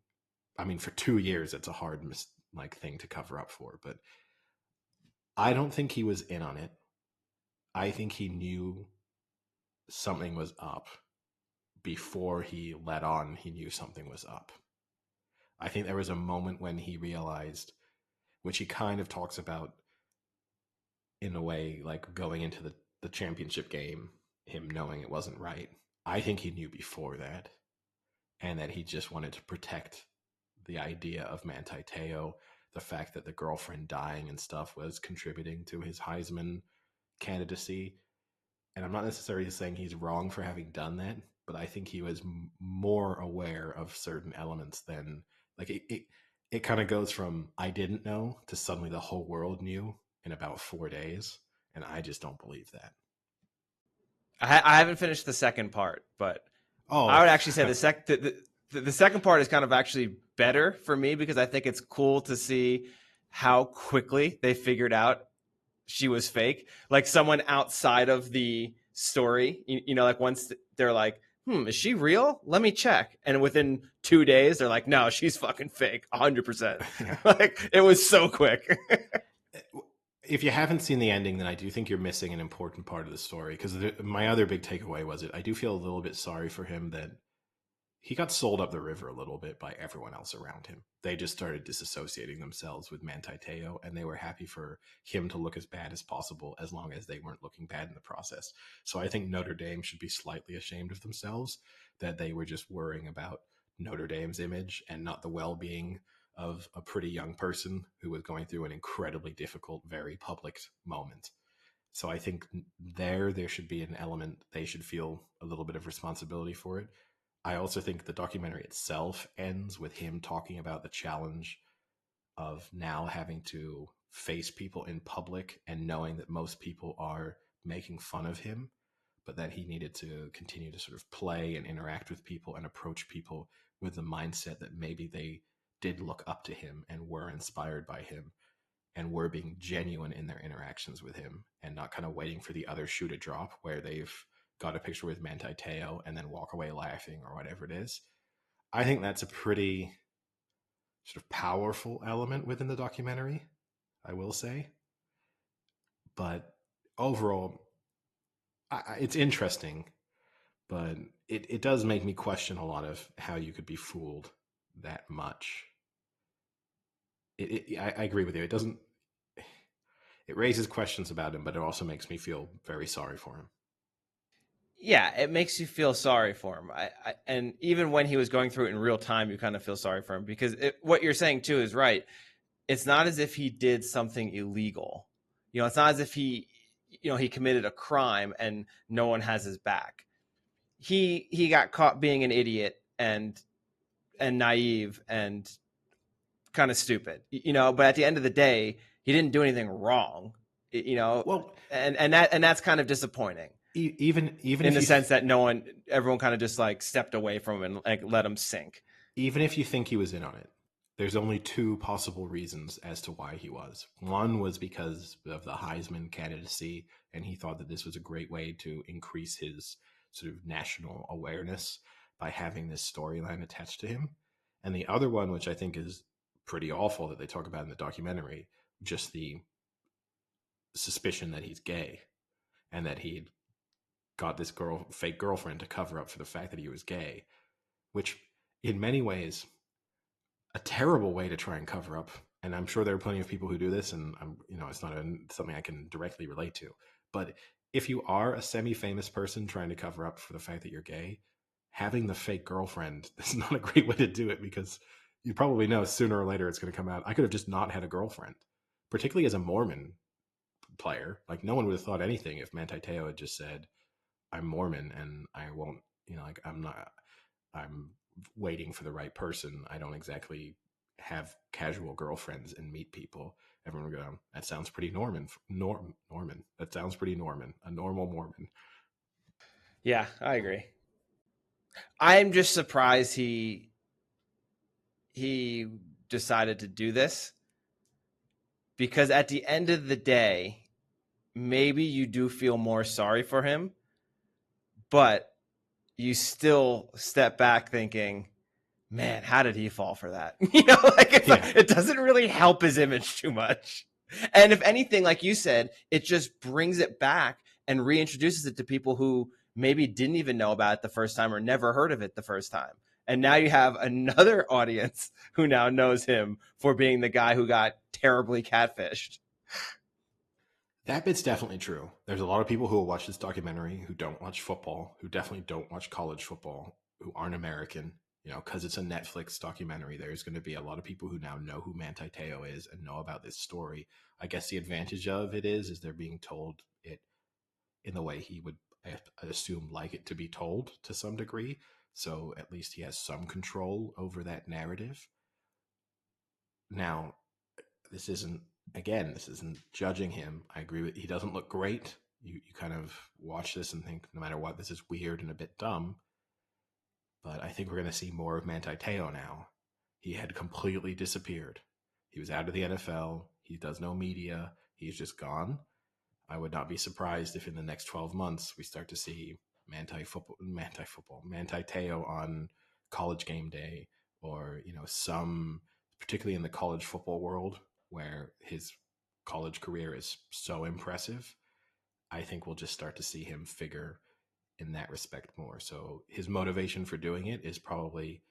I mean, for 2 years, it's a hard like thing to cover up for. But I don't think he was in on it. I think he knew something was up before he let on. He knew something was up. I think there was a moment when he realized, which he kind of talks about in a way, like going into the championship game, him knowing it wasn't right. I think he knew before that, and that he just wanted to protect the idea of Manti Te'o, the fact that the girlfriend dying and stuff was contributing to his Heisman candidacy. And I'm not necessarily saying he's wrong for having done that, but I think he was more aware of certain elements than like it kind of goes from I didn't know to suddenly the whole world knew in about 4 days, and I just don't believe that. I haven't finished the second part, but I Oh, would actually say the second part is kind of actually better for me because I think it's cool to see how quickly they figured out she was fake. Like someone outside of the story, like once they're like, is she real? Let me check. And within 2 days, they're like, no, she's fucking fake, 100%. yeah. Like it was so quick. If you haven't seen the ending, then I do think you're missing an important part of the story. Because my other big takeaway was I do feel a little bit sorry for him that he got sold up the river a little bit by everyone else around him. They just started disassociating themselves with Manti Te'o, and they were happy for him to look as bad as possible as long as they weren't looking bad in the process. So I think Notre Dame should be slightly ashamed of themselves that they were just worrying about Notre Dame's image and not the well-being of a pretty young person who was going through an incredibly difficult, very public moment. So I think there should be an element they should feel a little bit of responsibility for it. I also think the documentary itself ends with him talking about the challenge of now having to face people in public and knowing that most people are making fun of him, but that he needed to continue to sort of play and interact with people and approach people with the mindset that maybe they did look up to him and were inspired by him and were being genuine in their interactions with him and not kind of waiting for the other shoe to drop where they've got a picture with Manti Te'o and then walk away laughing or whatever it is. I think that's a pretty sort of powerful element within the documentary, I will say. But overall, it's interesting, but it does make me question a lot of how you could be fooled that much. I agree with you. It doesn't. It raises questions about him, but it also makes me feel very sorry for him. Yeah, it makes you feel sorry for him. And even when he was going through it in real time, you kind of feel sorry for him because what you're saying too is right. It's not as if he did something illegal. It's not as if he committed a crime and no one has his back. He got caught being an idiot and naive and kind of stupid. But at the end of the day, he didn't do anything wrong. You know, Well, and that's kind of disappointing. Even In if the you sense that everyone kind of just like stepped away from him and like let him sink. even if you think he was in on it, there's only two possible reasons as to why he was. One was because of the Heisman candidacy, and he thought that this was a great way to increase his sort of national awareness by having this storyline attached to him. And the other one, which I think is pretty awful that they talk about in the documentary, just the suspicion that he's gay and that he got this fake girlfriend to cover up for the fact that he was gay, which in many ways a terrible way to try and cover up. And I'm sure there are plenty of people who do this, and it's not something I can directly relate to. But if you are a semi-famous person trying to cover up for the fact that you're gay, having the fake girlfriend is not a great way to do it, because you probably know sooner or later it's going to come out. I could have just not had a girlfriend, particularly as a Mormon player. Like, no one would have thought anything if Manti Te'o had just said, "I'm Mormon and I won't," like, I'm not. I'm waiting for the right person. I don't exactly have casual girlfriends and meet people. Everyone would go, "That sounds pretty Norman. Norman. That sounds pretty Norman. A normal Mormon." Yeah, I agree. I'm just surprised he decided to do this because at the end of the day, maybe you do feel more sorry for him, but you still step back thinking, man, how did he fall for that? Like it doesn't really help his image too much. And if anything, like you said, it just brings it back and reintroduces it to people who maybe didn't even know about it the first time or never heard of it the first time. And now you have another audience who now knows him for being the guy who got terribly catfished. That bit's definitely true. There's a lot of people who will watch this documentary who don't watch football, who definitely don't watch college football, who aren't American. Because it's a Netflix documentary, there's going to be a lot of people who now know who Manti Te'o is and know about this story. I guess the advantage of it is they're being told it in the way he would, I assume, like it to be told to some degree. So at least he has some control over that narrative. Now, this isn't, again, this isn't judging him. I agree with, he doesn't look great. You kind of watch this and think, no matter what, this is weird and a bit dumb. But I think we're going to see more of Manti Te'o now. He had completely disappeared. He was out of the NFL. He does no media. He's just gone. I would not be surprised if in the next 12 months we start to see Manti Te'o on College Game Day, or some, particularly in the college football world where his college career is so impressive. I think we'll just start to see him figure in that respect more. So his motivation for doing it is probably,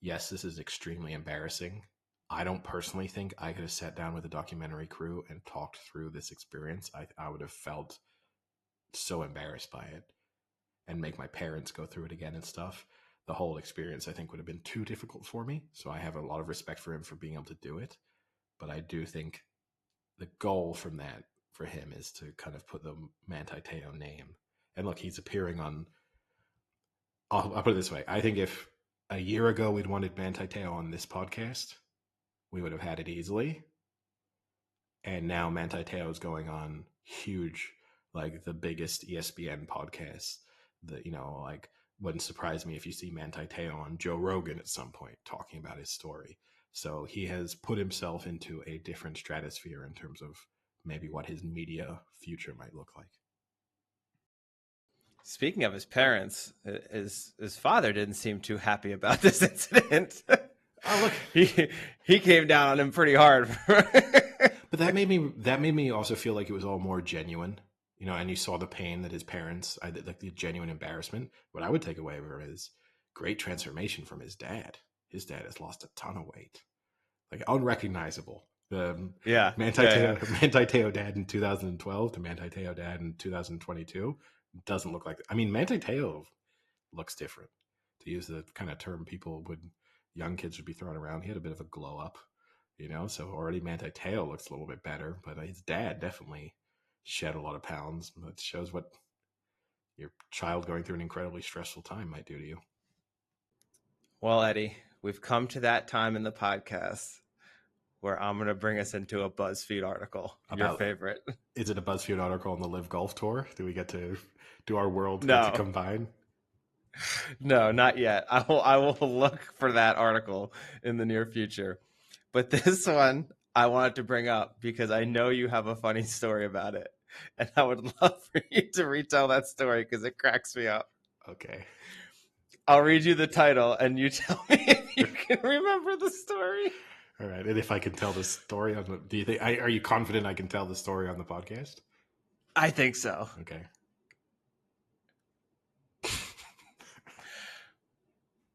yes, this is extremely embarrassing. I don't personally think I could have sat down with a documentary crew and talked through this experience. I would have felt so embarrassed by it, and make my parents go through it again and stuff. The whole experience, I think, would have been too difficult for me. So I have a lot of respect for him for being able to do it. But I do think the goal from that for him is to kind of put the Manti Te'o name. And look, he's appearing on. I'll put it this way. I think if a year ago we'd wanted Manti Te'o on this podcast, we would have had it easily. And now Manti Te'o is going on huge, like the biggest ESPN podcast. Like, wouldn't surprise me if you see Manti Te'o on Joe Rogan at some point talking about his story. So he has put himself into a different stratosphere in terms of maybe what his media future might look like. Speaking of his parents, his father didn't seem too happy about this incident. Oh look, he came down on him pretty hard. but that made me also feel like it was all more genuine, you know. And you saw the pain that his parents, like the genuine embarrassment. What I would take away from it is great transformation from his dad. His dad has lost a ton of weight, like unrecognizable. The Yeah, yeah. Manti Te'o dad in 2012 to Manti Te'o dad in 2022 doesn't look like. I mean, Manti Te'o looks different. To use the kind of term people would, young kids would be throwing around, he had a bit of a glow up, you know. So already Manti Te'o looks a little bit better, but his dad definitely shed a lot of pounds. That shows what your child going through an incredibly stressful time might do to you. Well, Eddie, we've come to that time in the podcast where I'm going to bring us into a BuzzFeed article. Your About, favorite. is it a BuzzFeed article on the Live Golf Tour? Do we get to do our world get to No, combine? no, not yet. I will look for that article in the near future. But this one I wanted to bring up because I know you have a funny story about it. And I would love for you to retell that story because it cracks me up. Okay. I'll read you the title and you tell me if you can remember the story. All right. And if I can tell the story on the, do you think, are you confident I can tell the story on the podcast? I think so. Okay.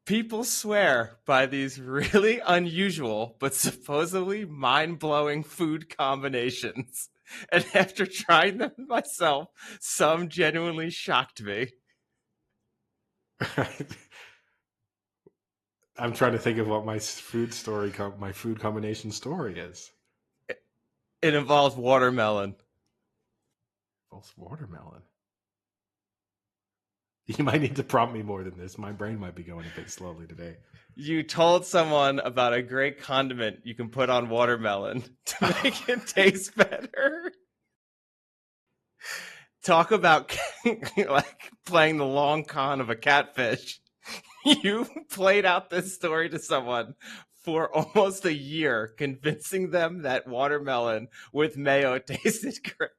People swear by these really unusual but supposedly mind-blowing food combinations. And after trying them myself, some genuinely shocked me. I'm trying to think of what my my food combination story is. It involves watermelon. False watermelon. You might need to prompt me more than this. My brain might be going a bit slowly today. You told someone about a great condiment you can put on watermelon to make it taste better. Talk about like playing the long con of a catfish. You played out this story to someone for almost a year, convincing them that watermelon with mayo tasted great.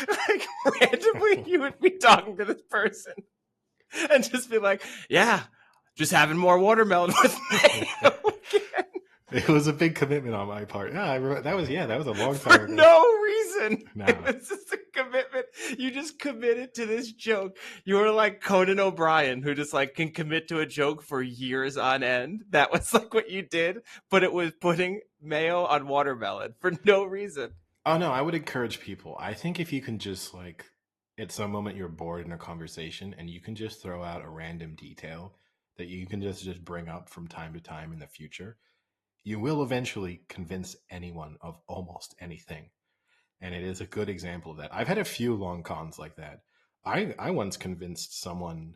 Like randomly, you would be talking to this person and just be like, "Yeah, just having more watermelon with mayo." It was a big commitment on my part. Yeah, I remember, that was a long time For ago. no reason. No. It was just a commitment. You just committed to this joke. You were like Conan O'Brien, who just like can commit to a joke for years on end. That was like what you did, but it was putting mayo on watermelon for no reason. Oh no, I would encourage people. I think if you can just like at some moment you're bored in a conversation and you can just throw out a random detail that you can just bring up from time to time in the future, you will eventually convince anyone of almost anything. And it is a good example of that. I've had a few long cons like that. I once convinced someone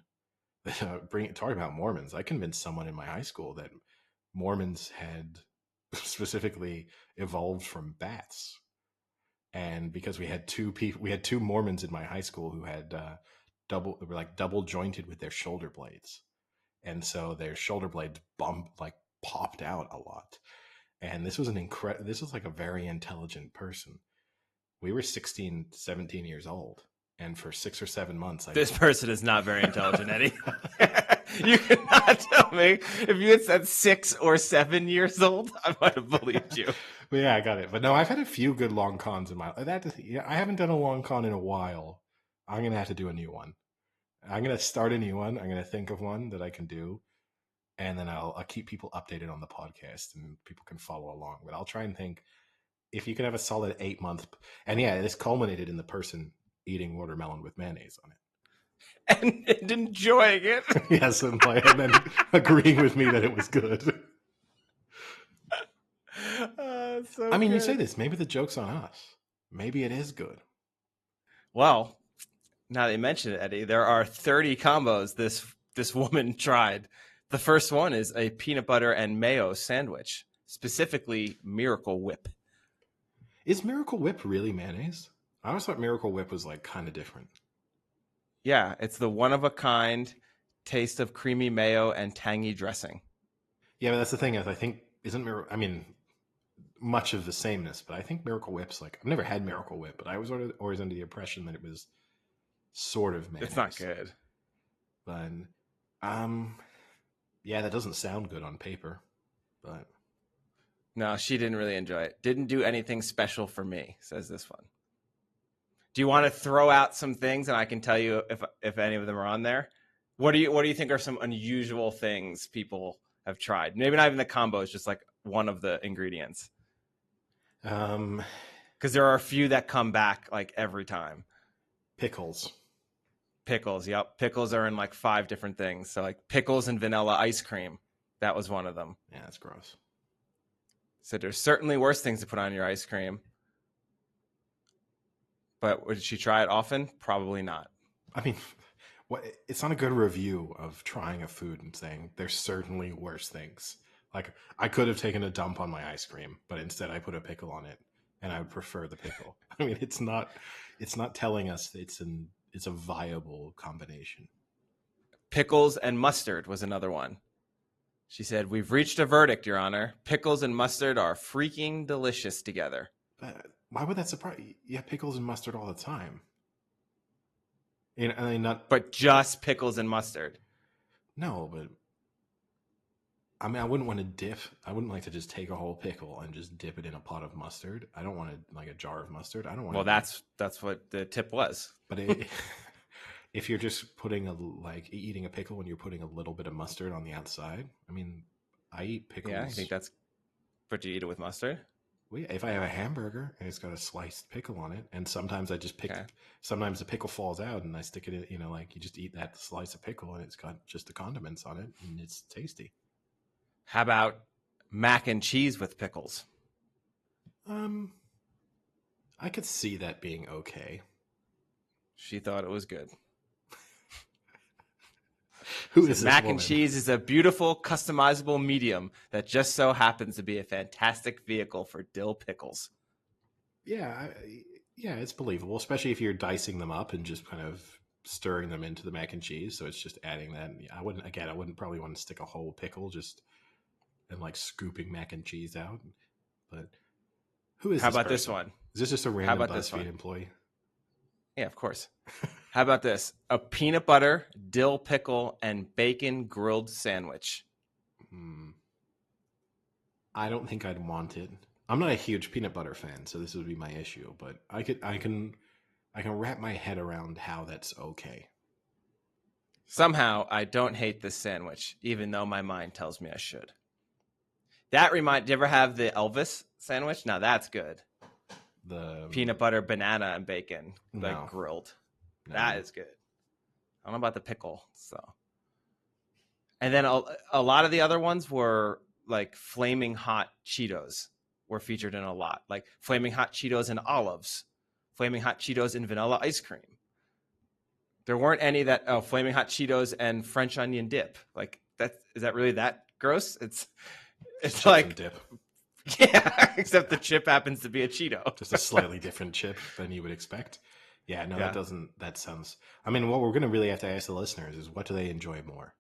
talking about Mormons. I convinced someone in my high school that Mormons had specifically evolved from bats, and because we had two Mormons in my high school who had they were like double jointed with their shoulder blades, and so their shoulder blades popped out a lot. And this was like a very intelligent person. We were 16, 17 years old. And for 6 or 7 months, This person is not very intelligent, Eddie. You cannot tell me. If you had said 6 or 7 years old, I might have believed you. But yeah, I got it. But no, I've had a few good long cons in my I haven't done a long con in a while. I'm gonna have to do a new one. I'm gonna start a new one. I'm gonna think of one that I can do, and then I'll keep people updated on the podcast, and people can follow along. But I'll try and think if you can have a solid 8 month. And yeah, this culminated in the person eating watermelon with mayonnaise on it. And enjoying it. Yes, and then agreeing with me that it was good. So I mean, good. you say this, maybe the joke's on us. Maybe it is good. Well, now that you mention it, Eddie, there are 30 combos this woman tried. The first one is a peanut butter and mayo sandwich, specifically Miracle Whip. Is Miracle Whip really mayonnaise? I always thought Miracle Whip was like kind of different. Yeah, it's the one-of-a-kind taste of creamy mayo and tangy dressing. Yeah, but that's the thing is I think, I mean, much of the sameness, but I think Miracle Whip's like, I've never had Miracle Whip, but I was always under the impression that it was sort of mayonnaise. It's not good. But, yeah, that doesn't sound good on paper. But No, she didn't really enjoy it. Didn't do anything special for me, says this one. Do you want to throw out some things and I can tell you if any of them are on there? What do you think are some unusual things people have tried? Maybe not even the combos, just like one of the ingredients. Because there are a few that come back like every time. Pickles. Pickles, yep. Pickles are in like 5 different things. So like pickles and vanilla ice cream. That was one of them. Yeah, that's gross. So there's certainly worse things to put on your ice cream. But would she try it often? Probably not. I mean, it's not a good review of trying a food and saying there's certainly worse things. Like, I could have taken a dump on my ice cream, but instead I put a pickle on it, and I would prefer the pickle. I mean, it's not telling us it's a viable combination. Pickles and mustard was another one. She said, "We've reached a verdict, Your Honor. Pickles and mustard are freaking delicious together." Why would that surprise you? Yeah, pickles and mustard all the time. I mean, not. But just pickles and mustard. No, but I mean, I wouldn't want to dip. I wouldn't like to just take a whole pickle and just dip it in a pot of mustard. I don't want like a jar of mustard. I don't want. Well, that's what the tip was. But if you're just putting eating a pickle and you're putting a little bit of mustard on the outside, I mean, I eat pickles. Yeah, I think that's. But do you eat it with mustard? Well, yeah, if I have a hamburger and it's got a sliced pickle on it, and sometimes I just pick. Okay. Sometimes the pickle falls out and I stick it in. Like you just eat that slice of pickle and it's got just the condiments on it and it's tasty. How about mac and cheese with pickles? I could see that being okay. She thought it was good. Who is mac and cheese is a beautiful, customizable medium that just so happens to be a fantastic vehicle for dill pickles. Yeah, it's believable, especially if you're dicing them up and just kind of stirring them into the mac and cheese. So it's just adding that. I wouldn't probably want to stick a whole pickle just and like scooping mac and cheese out. But who is? How about this one? Is this just a random BuzzFeed employee? Yeah, of course. How about this? A peanut butter, dill pickle, and bacon grilled sandwich. I don't think I'd want it. I'm not a huge peanut butter fan, so this would be my issue. But I can wrap my head around how that's okay. Somehow, I don't hate this sandwich, even though my mind tells me I should. Do you ever have the Elvis sandwich? Now that's good. The peanut butter, banana, and bacon, like grilled. No. That is good. I don't know about the pickle. So, and then a lot of the other ones were like flaming hot Cheetos were featured in a lot, like flaming hot Cheetos and olives, flaming hot Cheetos and vanilla ice cream. There weren't any that flaming hot Cheetos and French onion dip. Like is that really that gross? It's like dip. Yeah, except the chip happens to be a Cheeto. Just a slightly different chip than you would expect. Yeah, no, that sounds... I mean, what we're going to really have to ask the listeners is what do they enjoy more?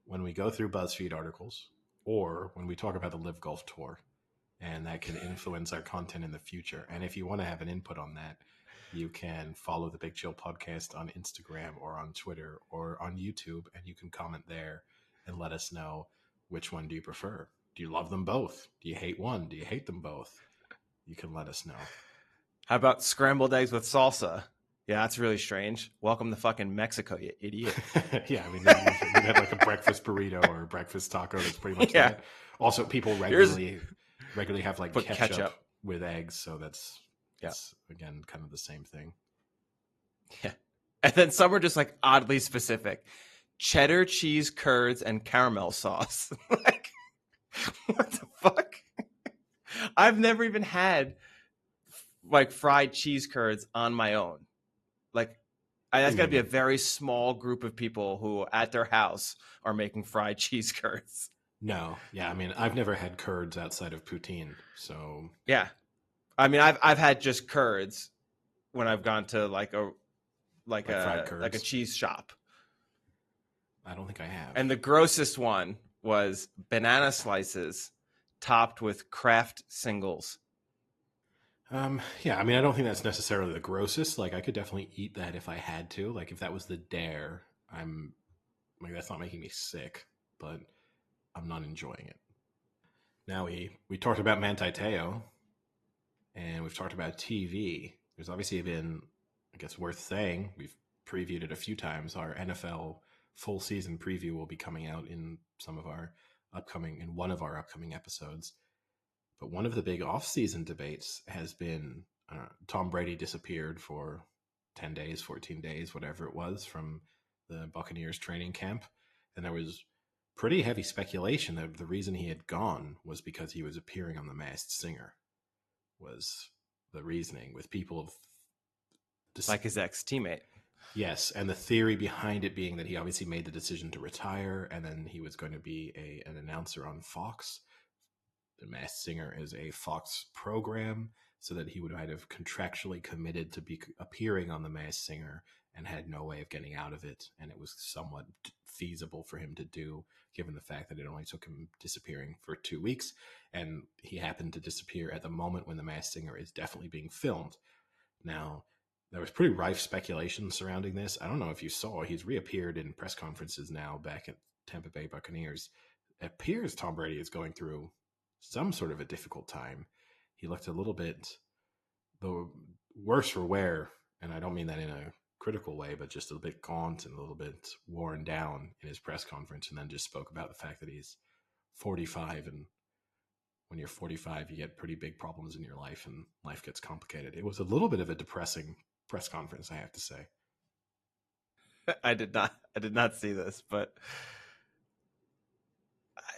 When we go through BuzzFeed articles or when we talk about the Live Golf Tour, and that can influence our content in the future. And if you want to have an input on that, you can follow the Big Chill Podcast on Instagram or on Twitter or on YouTube, and you can comment there and let us know which one do you prefer. Do you love them both? Do you hate one? Do you hate them both? You can let us know. How about scrambled eggs with salsa? Yeah, that's really strange. Welcome to fucking Mexico, you idiot. Yeah, I mean, you have like a breakfast burrito or a breakfast taco. That's pretty much that. Also, people regularly have like ketchup with eggs. So that's again, kind of the same thing. Yeah. And then some are just like oddly specific. Cheddar cheese curds and caramel sauce. Like, what the fuck? I've never even had like fried cheese curds on my own. Like, that's got to be a very small group of people who at their house are making fried cheese curds. No, yeah, I mean, I've never had curds outside of poutine, so yeah, I mean, I've had just curds when I've gone to like a cheese shop. I don't think I have. And the grossest one was banana slices topped with Kraft singles. Yeah, I mean, I don't think that's necessarily the grossest. Like, I could definitely eat that if I had to. Like, if that was the dare, I'm like, that's not making me sick, but I'm not enjoying it. Now we talked about Manti Te'o, and we've talked about TV. There's obviously been, I guess, worth saying. We've previewed it a few times. Our NFL full season preview will be coming out in one of our upcoming episodes. But one of the big off-season debates has been Tom Brady disappeared for 10 days, 14 days, whatever it was, from the Buccaneers training camp. And there was pretty heavy speculation that the reason he had gone was because he was appearing on The Masked Singer, was the reasoning, with people like his ex-teammate. Yes, and the theory behind it being that he obviously made the decision to retire, and then he was going to be an announcer on Fox. The Masked Singer is a Fox program, so that he would have contractually committed to be appearing on The Masked Singer and had no way of getting out of it, and it was somewhat feasible for him to do, given the fact that it only took him disappearing for 2 weeks, and he happened to disappear at the moment when The Masked Singer is definitely being filmed. Now, there was pretty rife speculation surrounding this. I don't know if you saw, he's reappeared in press conferences now back at Tampa Bay Buccaneers. It appears Tom Brady is going through some sort of a difficult time. He looked a little bit, the worse for wear, and I don't mean that in a critical way, but just a bit gaunt and a little bit worn down in his press conference, and then just spoke about the fact that he's 45, and when you're 45, you get pretty big problems in your life, and life gets complicated. It was a little bit of a depressing press conference, I have to say. I did not see this, but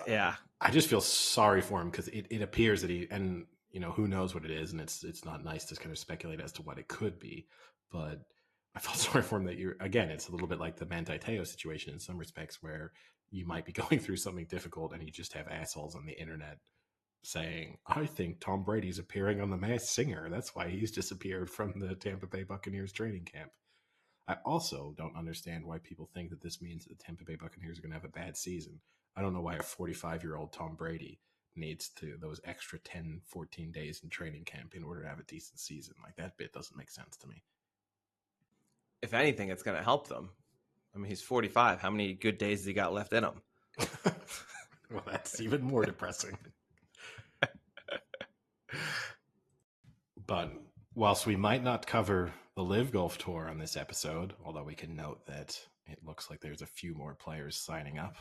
yeah, I just feel sorry for him because it appears that and who knows what it is, and it's not nice to kind of speculate as to what it could be, but I felt sorry for him that it's a little bit like the Manti Te'o situation in some respects, where you might be going through something difficult and you just have assholes on the internet saying, I think Tom Brady's appearing on The Masked Singer. That's why he's disappeared from the Tampa Bay Buccaneers training camp. I also don't understand why people think that this means that the Tampa Bay Buccaneers are going to have a bad season. I don't know why a 45-year-old Tom Brady needs those extra 10, 14 days in training camp in order to have a decent season. Like, that bit doesn't make sense to me. If anything, it's going to help them. I mean, he's 45. How many good days has he got left in him? Well, that's even more depressing. But whilst we might not cover the Live Golf Tour on this episode, although we can note that it looks like there's a few more players signing up,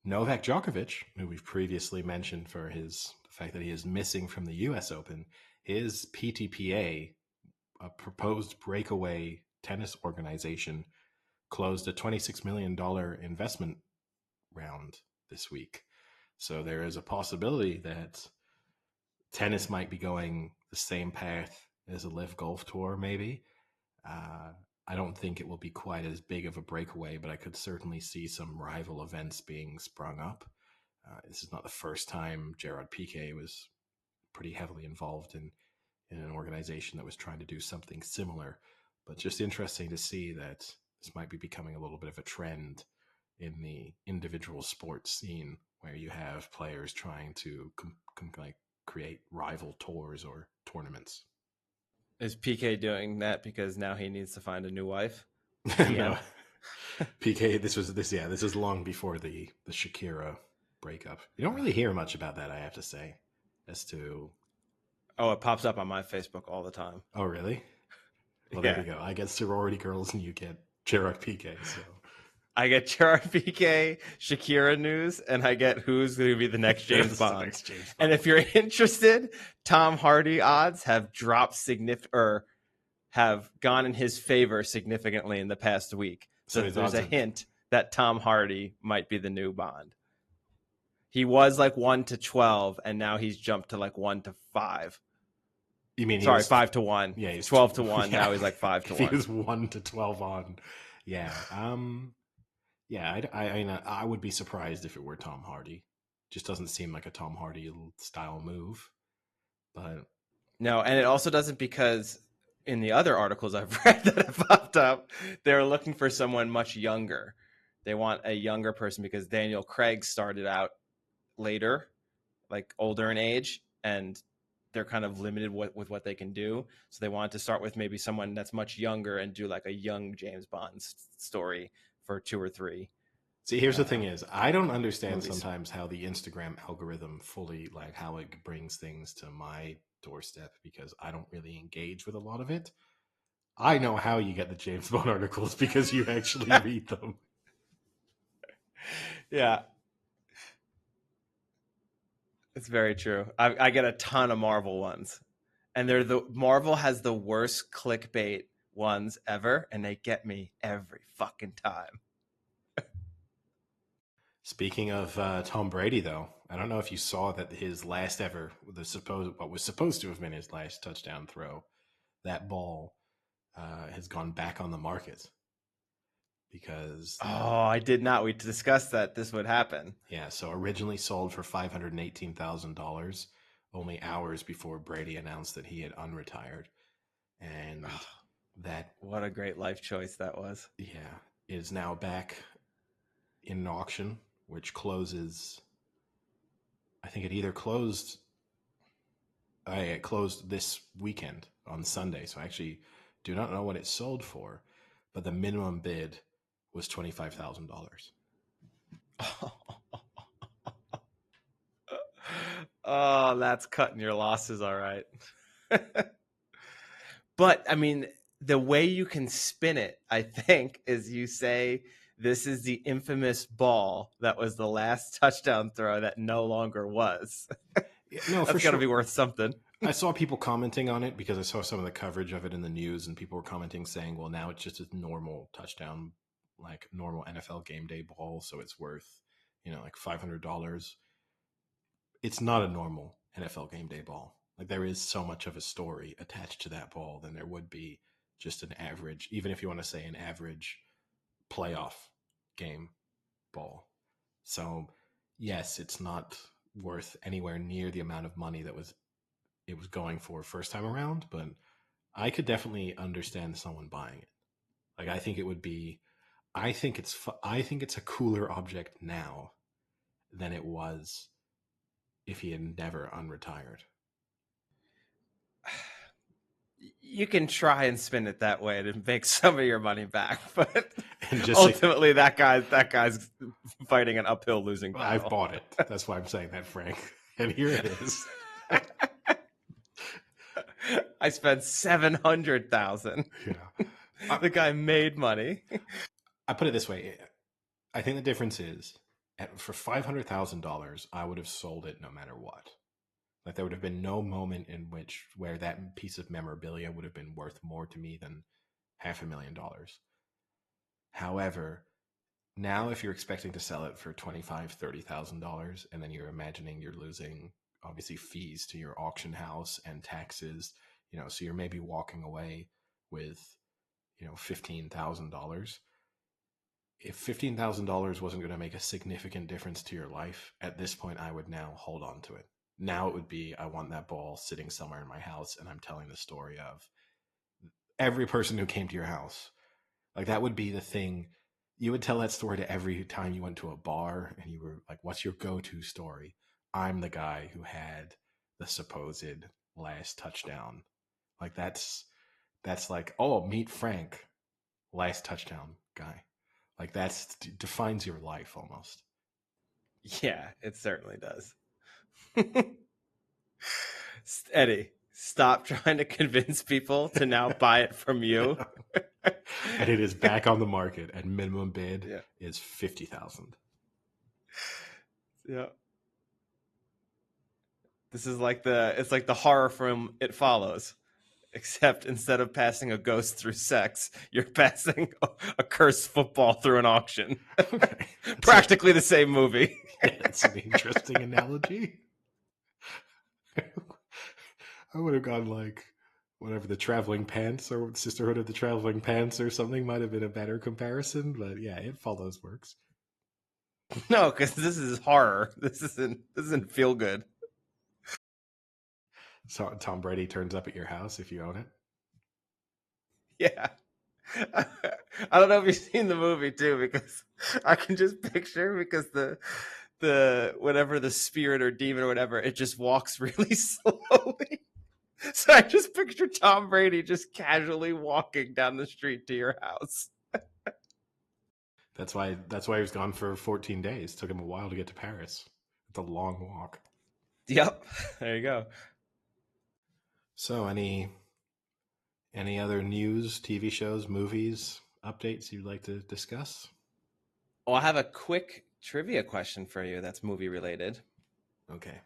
Novak Djokovic, who we've previously mentioned for the fact that he is missing from the U.S. Open, his PTPA, a proposed breakaway tennis organization, closed a $26 million investment round this week. So there is a possibility that tennis might be going the same path as a Live Golf Tour, maybe. I don't think it will be quite as big of a breakaway, but I could certainly see some rival events being sprung up. This is not the first time Gerard Piqué was pretty heavily involved in an organization that was trying to do something similar. But just interesting to see that this might be becoming a little bit of a trend in the individual sports scene, where you have players trying to create rival tours or tournaments. Is PK doing that because now he needs to find a new wife? No. PK, this is long before the Shakira breakup. You don't really hear much about that, I have to say, as to... Oh, it pops up on my Facebook all the time. Oh, really? Well, there you go. I get sorority girls and you get Gerard Piqué, so... I get Gerard Piqué, Shakira news, and I get who's going to be the next James Bond. And if you're interested, Tom Hardy odds have dropped have gone in his favor significantly in the past week. So there's a hint that Tom Hardy might be the new Bond. He was like 1-12, and now he's jumped to like 1-5. You mean 5-1? Yeah, he's 12-1. Yeah. Now he's like 5-1. He was 1-12 on. Yeah. Yeah, I would be surprised if it were Tom Hardy. Just doesn't seem like a Tom Hardy style move. But no, and it also doesn't, because in the other articles I've read that have popped up, they're looking for someone much younger. They want a younger person because Daniel Craig started out later, like older in age, and they're kind of limited with what they can do. So they wanted to start with maybe someone that's much younger and do like a young James Bond story for 2 or 3. See, here's the thing: is I don't understand Movies. sometimes how the Instagram algorithm fully, like, how it brings things to my doorstep because I don't really engage with a lot of it. I know how you get the James Bond articles because you actually read them. Yeah, it's very true. I get a ton of Marvel ones, and Marvel has the worst clickbait ones ever, and they get me every fucking time. Speaking of Tom Brady, though, I don't know if you saw that his last ever, what was supposed to have been his last touchdown throw, that ball has gone back on the market because, Oh, I did not. We discussed that this would happen. yeah, so originally sold for $518,000 only hours before Brady announced that he had unretired. And that, What a great life choice that was. yeah, is now back in an auction, which closes. I think it closed this weekend on Sunday. So I actually do not know what it sold for, but the minimum bid was $25,000. Oh, that's cutting your losses, all right. But I mean, the way you can spin it, I think, is you say this is the infamous ball that was the last touchdown throw that no longer was. Yeah, no, for That's got to sure. be worth something. I saw people commenting on it because I saw some of the coverage of it in the news, and people were commenting saying, "Well, now it's just a normal touchdown, like normal NFL game day ball, so it's worth, like $500." It's not a normal NFL game day ball. Like there is so much of a story attached to that ball than there would be just an average, even if you want to say an average playoff game ball. So, yes, it's not worth anywhere near the amount of money that it was going for first time around, but I could definitely understand someone buying it. Like I think it would be I think it's a cooler object now than it was if he had never unretired. You can try and spin it that way to make some of your money back, but And just say, ultimately that guy's fighting an uphill losing well, I've battle. bought it. That's why I'm saying that, Frank. And here it is. I spent 700,000. Yeah. I, The guy made money. I put it this way. I think the difference is for $500,000, I would have sold it no matter what. Like there would have been no moment in which where that piece of memorabilia would have been worth more to me than $500,000. However, now if you're expecting to sell it for $25,000, $30,000, and then you're imagining you're losing obviously fees to your auction house and taxes, so you're maybe walking away with, $15,000. If $15,000 wasn't going to make a significant difference to your life, at this point, I would now hold on to it. Now it would be, I want that ball sitting somewhere in my house, and I'm telling the story of every person who came to your house. Like that would be the thing. You would tell that story to every time you went to a bar and you were like, what's your go-to story? I'm the guy who had the supposed last touchdown. Like that's like, oh, meet Frank, last touchdown guy. Like that's defines your life almost. Yeah, it certainly does. Eddie, stop trying to convince people to now buy it from you. And it is back on the market, and minimum bid Yeah. is 50,000. Yeah. This is like it's like the horror film It Follows, except instead of passing a ghost through sex, you're passing a cursed football through an auction. Okay, Practically the same movie. yeah, that's an interesting analogy. I would have gone like whatever, the Traveling Pants or Sisterhood of the Traveling Pants or something might have been a better comparison, but yeah, It Follows works. No, because this is horror. This isn't feel good. So Tom Brady turns up at your house if you own it. Yeah. I don't know if you've seen the movie too, because I can just picture because the whatever the spirit or demon or whatever, it just walks really slowly. So I just picture Tom Brady just casually walking down the street to your house. That's why he was gone for 14 days. Took him a while to get to Paris. It's a long walk. Yep. There you go. So any other news, TV shows, movies, updates you'd like to discuss? Well, I have a quick trivia question for you that's movie related. Okay.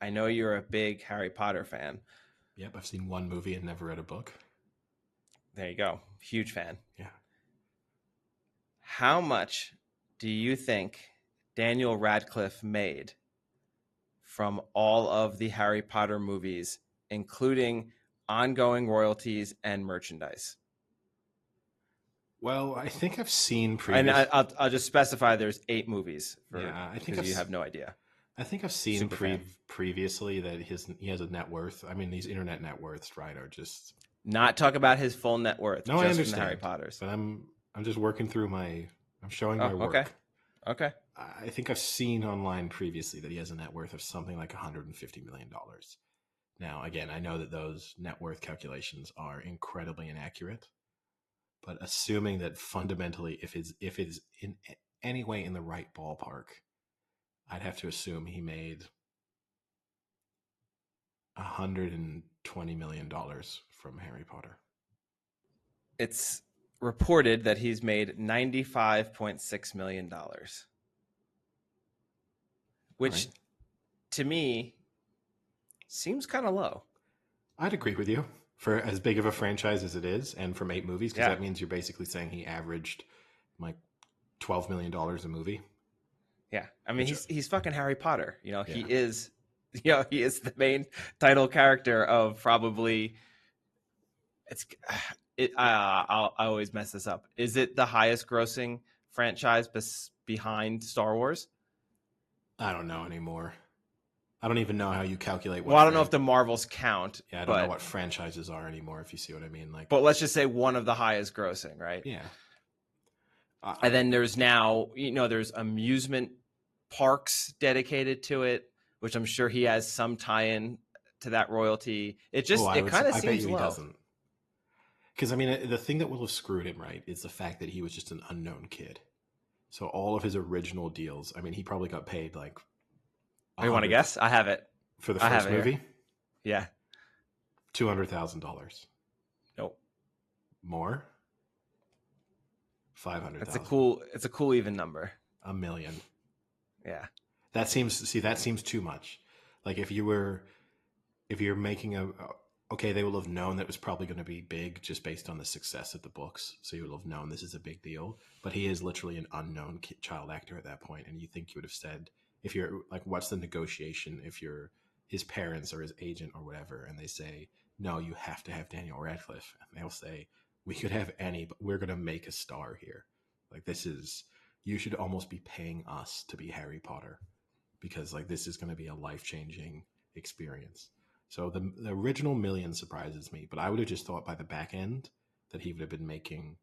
I know you're a big Harry Potter fan. Yep, I've seen one movie and never read a book. There you go. Huge fan. Yeah. How much do you think Daniel Radcliffe made from all of the Harry Potter movies, including ongoing royalties and merchandise? Well, I think I've seen And previous. I'll just specify there's 8 movies Yeah, I think because you have no idea. I think I've seen Super fan. previously that he has a net worth. I mean, these internet net worths, right, are just Not talk about his full net worth. no. Just I from understand, the Harry Potters. but I'm just working through my. I'm showing Oh, my work. okay. Okay. I think I've seen online previously that he has a net worth of something like $150 million. Now, again, I know that those net worth calculations are incredibly inaccurate, but assuming that fundamentally, if it's in any way in the right ballpark, I'd have to assume he made $120 million from Harry Potter. It's reported that he's made $95.6 million, which Right. to me seems kind of low. I'd agree with you for as big of a franchise as it is, and from 8 movies, because Yeah. that means you're basically saying he averaged like $12 million a movie. Yeah. I mean, Which- he's fucking Harry Potter. You know, he Yeah. is, he is the main title character of probably I always mess this up. Is it the highest grossing franchise behind Star Wars? I don't know anymore. I don't even know how you calculate what. Well, I don't know if the Marvels count. Yeah, I don't know what franchises are anymore. If you see what I mean, like. But let's just say one of the highest grossing, right? Yeah. And then there's now, there's amusement parks dedicated to it, which I'm sure he has some tie-in to that royalty. It kind of seems low. He doesn't. Because I mean, the thing that will have screwed him, right, is the fact that he was just an unknown kid. So all of his original deals, I mean, he probably got paid like. You want to guess? I have it for the first movie. Yeah, $200,000. Nope. More. 500,000. It's a cool even number. $1 million. Yeah. That seems too much. Like if you're making okay, they will have known that it was probably going to be big just based on the success of the books. So you will have known this is a big deal. But he is literally an unknown child actor at that point, and you think you would have said, if you're like, what's the negotiation if you're his parents or his agent or whatever, and they say, no, you have to have Daniel Radcliffe, and they'll say, we could have any, but we're going to make a star here. Like you should almost be paying us to be Harry Potter, because like this is going to be a life-changing experience. So the original $1 million surprises me, but I would have just thought by the back end that he would have been making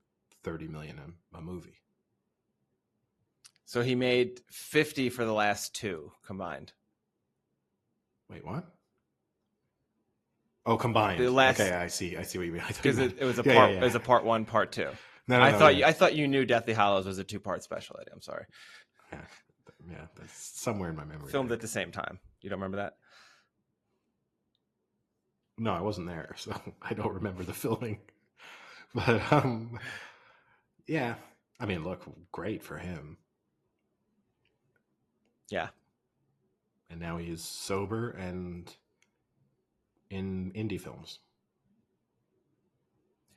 $30 million a movie. So he made 50 for the last 2 combined. Wait, what? Oh, combined. Okay, I see what you mean. Because it was a part 1, part 2. No, I thought you knew Deathly Hallows was a 2-part special. I'm sorry. Yeah, that's somewhere in my memory. Filmed at the same time. You don't remember that? No, I wasn't there, so I don't remember the filming. But yeah. I mean, look, great for him. Yeah. And now he is sober and in indie films.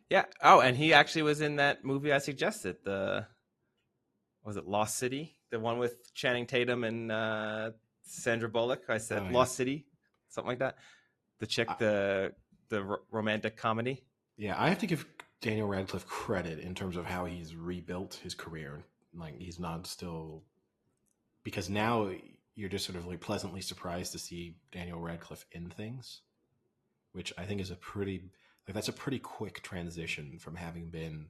Yeah. Oh, and he actually was in that movie I suggested. Was it Lost City? The one with Channing Tatum and Sandra Bullock. I said Lost City, something like that. The chick, the romantic comedy. Yeah, I have to give Daniel Radcliffe credit in terms of how he's rebuilt his career. Like he's not still, because now you're just sort of like pleasantly surprised to see Daniel Radcliffe in things, which I think is that's a pretty quick transition from having been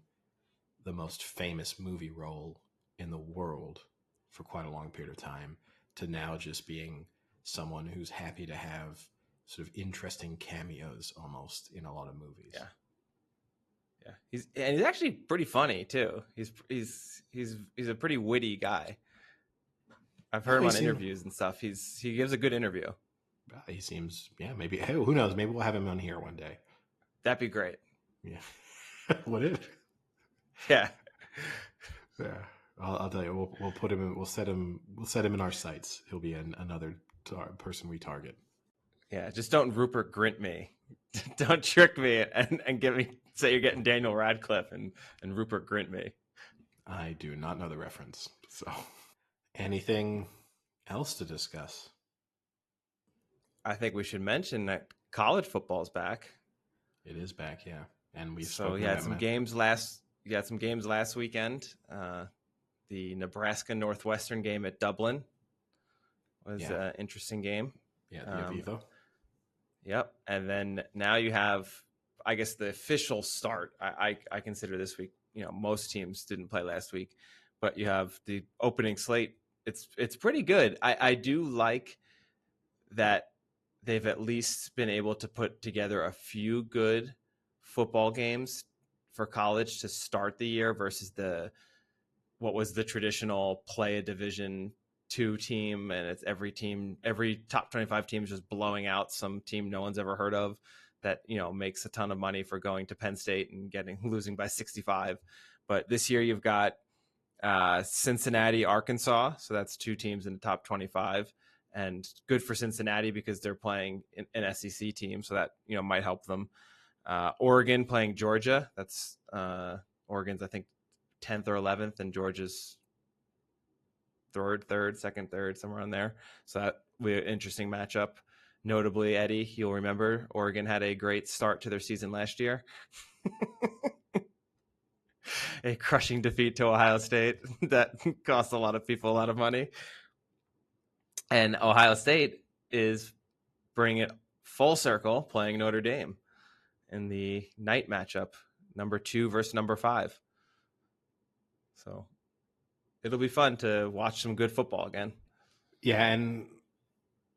the most famous movie role in the world for quite a long period of time to now just being someone who's happy to have sort of interesting cameos almost in a lot of movies. Yeah. He's actually pretty funny too. He's a pretty witty guy. I've heard Oh, him on interviews and stuff. He gives a good interview. he seems, yeah, maybe, hey, who knows? Maybe we'll have him on here one day. That'd be great. Yeah. Would it? Yeah. Yeah. I'll tell you, we'll put him in, we'll set him in our sights. He'll be another person we target. Yeah. Just don't Rupert Grint me. Don't trick me and get me, say you're getting Daniel Radcliffe and Rupert Grint me. I do not know the reference. So, anything else to discuss? I think we should mention that college football is back. It is back, yeah. And we've so you had some games last weekend. The Nebraska Northwestern game at Dublin was an interesting game. Yeah, the Avivo. Yep. And then now you have, I guess, the official start. I consider this week, most teams didn't play last week, but you have the opening slate. It's pretty good. I do like that they've at least been able to put together a few good football games for college to start the year versus what was the traditional play a Division II team, and it's every top 25 team is just blowing out some team no one's ever heard of that makes a ton of money for going to Penn State and losing by 65. But this year you've got Cincinnati, Arkansas, so that's two teams in the top 25, and good for Cincinnati because they're playing an SEC team, so that might help them. Oregon playing Georgia, that's Oregon's I think 10th or 11th, and Georgia's second, third, somewhere on there. So that will be an interesting matchup. Notably, Eddie, you'll remember Oregon had a great start to their season last year. A crushing defeat to Ohio State that cost a lot of people a lot of money. And Ohio State is bringing it full circle, playing Notre Dame in the night matchup, number 2 versus number 5. So it'll be fun to watch some good football again. Yeah, and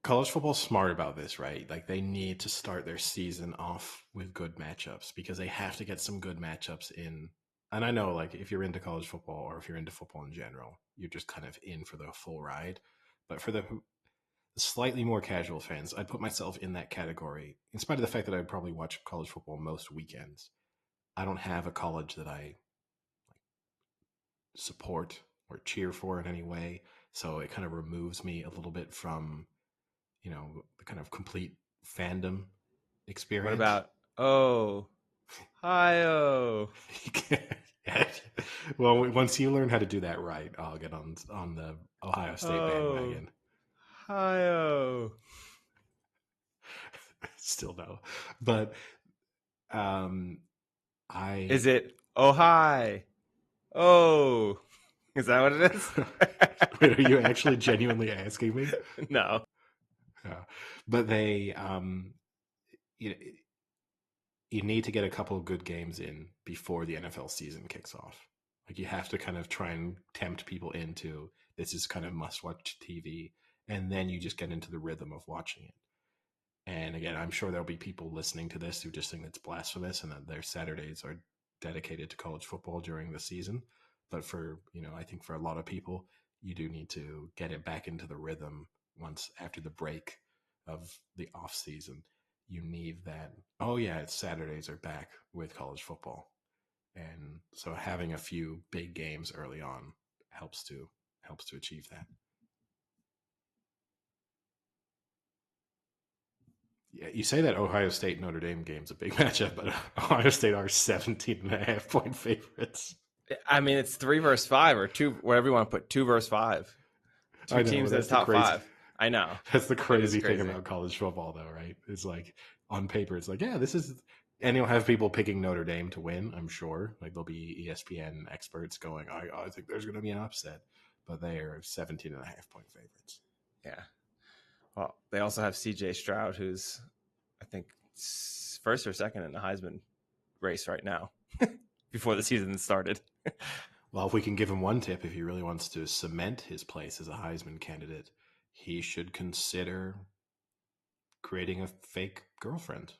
college football's smart about this, right? Like they need to start their season off with good matchups because they have to get some good matchups in. And I know, like, if you're into college football or if you're into football in general, you're just kind of in for the full ride. But for the slightly more casual fans, I'd put myself in that category, in spite of the fact that I probably watch college football most weekends. I don't have a college that I support or cheer for in any way. So it kind of removes me a little bit from, the kind of complete fandom experience. What about Ohio? Well, once you learn how to do that right, I'll get on the Ohio State bandwagon. Ohio. Still no, but is it Ohio? Oh, is that what it is? Wait, are you actually genuinely asking me? No. Yeah. But they, you need to get a couple of good games in before the NFL season kicks off. Like you have to kind of try and tempt people into this is kind of must-watch TV, and then you just get into the rhythm of watching it. And again, I'm sure there'll be people listening to this who just think it's blasphemous and that their Saturdays are dedicated to college football during the season. But for, I think for a lot of people, you do need to get it back into the rhythm once after the break of the off season. You need that. Oh yeah, it's Saturdays are back with college football. And so having a few big games early on helps to achieve that. Yeah, you say that Ohio State Notre Dame game's a big matchup, but Ohio State are 17.5-point favorites. I mean, it's 3 versus 5 or 2, whatever you want to put, 2 versus 5. Two teams in the top 5. I know. That's the crazy thing about college football, though, right? It's like on paper, it's like, yeah, this is, and you'll have people picking Notre Dame to win, I'm sure. Like there'll be ESPN experts going, I think there's going to be an upset, but they are 17.5-point favorites. Yeah. Well, they also have CJ Stroud, who's, I think, first or second in the Heisman race right now before the season started. Well, if we can give him one tip, if he really wants to cement his place as a Heisman candidate, he should consider creating a fake girlfriend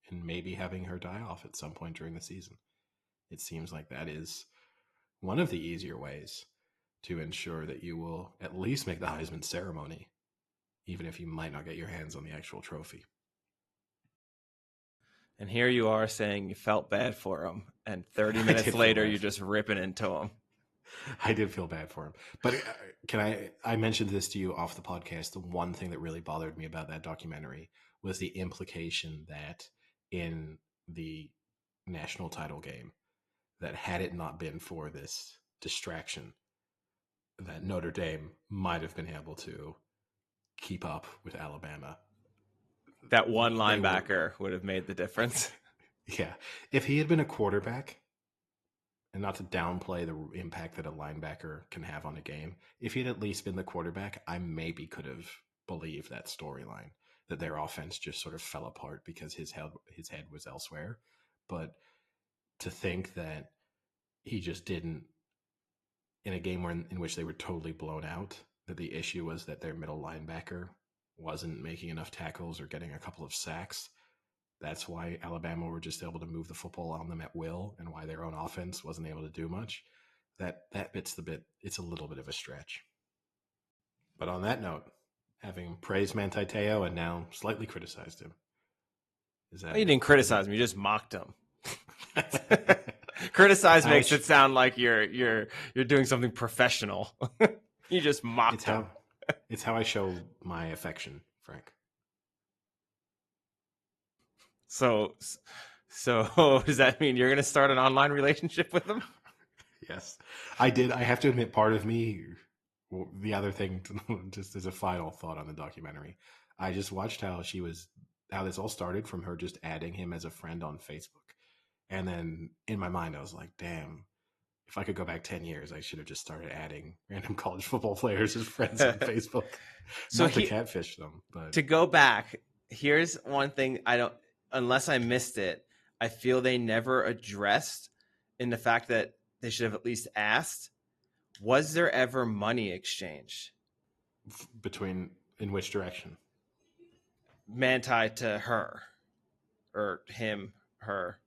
and maybe having her die off at some point during the season. it seems like that is one of the easier ways to ensure that you will at least make the Heisman ceremony, even if you might not get your hands on the actual trophy. And here you are saying you felt bad for him, and 30 minutes later, you're just ripping into him. I did feel bad for him. But I mentioned this to you off the podcast. The one thing that really bothered me about that documentary was the implication that in the national title game, that had it not been for this distraction, that Notre Dame might have been able to keep up with Alabama. That one linebacker would have made the difference. Yeah. If he had been a quarterback, and not to downplay the impact that a linebacker can have on a game, if he'd at least been the quarterback, I maybe could have believed that storyline, that their offense just sort of fell apart because his head was elsewhere. But to think that he just didn't, in a game in which they were totally blown out, that the issue was that their middle linebacker wasn't making enough tackles or getting a couple of sacks. That's why Alabama were just able to move the football on them at will, and why their own offense wasn't able to do much. That bit's the bit. It's a little bit of a stretch. But on that note, having praised Manti Te'o and now slightly criticized him, is that you didn't criticize him? You just mocked him. Criticize makes it sound like you're doing something professional. You just mocked him. It's how I show my affection, Frank. So does that mean you're going to start an online relationship with him? Yes, I did. I have to admit, part of me, the other thing, just as a final thought on the documentary, I just watched how this all started from her just adding him as a friend on Facebook. And then in my mind, I was like, damn, if I could go back 10 years, I should have just started adding random college football players as friends on Facebook. So not to catfish them, but to go back, here's one thing unless I missed it, I feel they never addressed in the fact that they should have at least asked, was there ever money exchanged? In which direction? Manti to her, or him, her.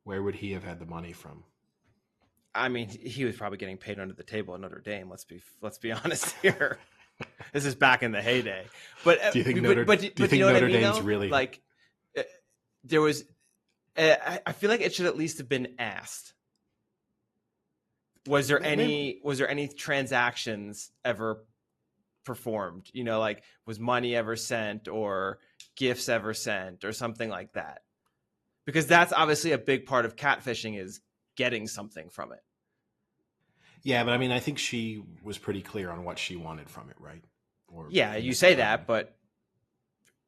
Where would he have had the money from? I mean, he was probably getting paid under the table at Notre Dame. Let's be honest here. This is back in the heyday. But do you think Notre Dame's really like? There was, I feel like it should at least have been asked. Was there any transactions ever performed? Like, was money ever sent or gifts ever sent or something like that? Because that's obviously a big part of catfishing, is getting something from it. Yeah, but I mean, I think she was pretty clear on what she wanted from it, right? Yeah, you say that, but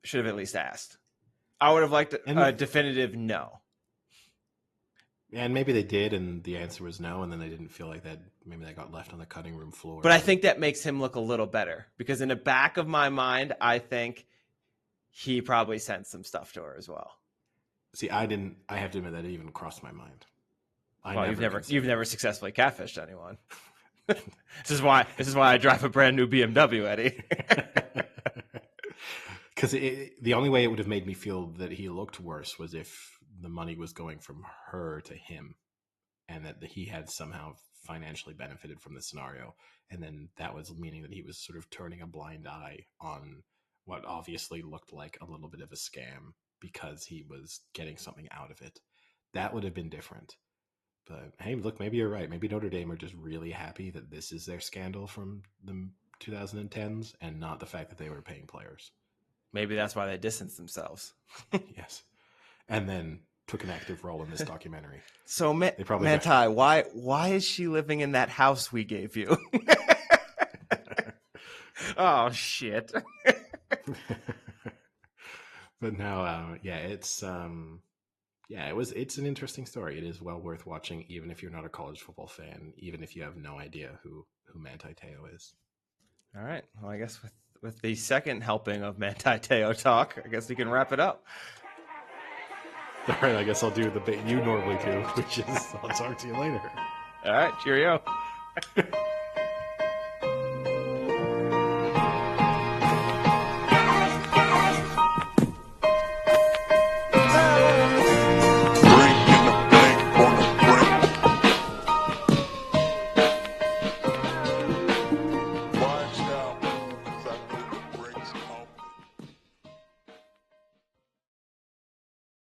should have at least asked. I would have liked a definitive no. And maybe they did, and the answer was no, and then they didn't feel like that. Maybe they got left on the cutting room floor. But I think that makes him look a little better, because in the back of my mind, I think he probably sent some stuff to her as well. See, I didn't. I have to admit that it even crossed my mind. You've never successfully catfished anyone. This is why I drive a brand new BMW, Eddie. Because the only way it would have made me feel that he looked worse was if the money was going from her to him, and that he had somehow financially benefited from the scenario, and then that was meaning that he was sort of turning a blind eye on what obviously looked like a little bit of a scam because he was getting something out of it. That would have been different. But hey, look, maybe you're right. Maybe Notre Dame are just really happy that this is their scandal from the 2010s and not the fact that they were paying players. Maybe that's why they distanced themselves. Yes. And then took an active role in this documentary. So, Manti, why is she living in that house we gave you? Oh, shit. But now, it's an interesting story. It is well worth watching, even if you're not a college football fan, even if you have no idea who Manti Te'o is. All right. Well, I guess with the second helping of Manti Te'o talk, I guess we can wrap it up. All right. I guess I'll do the bit you normally do, which is I'll talk to you later. All right. Cheerio.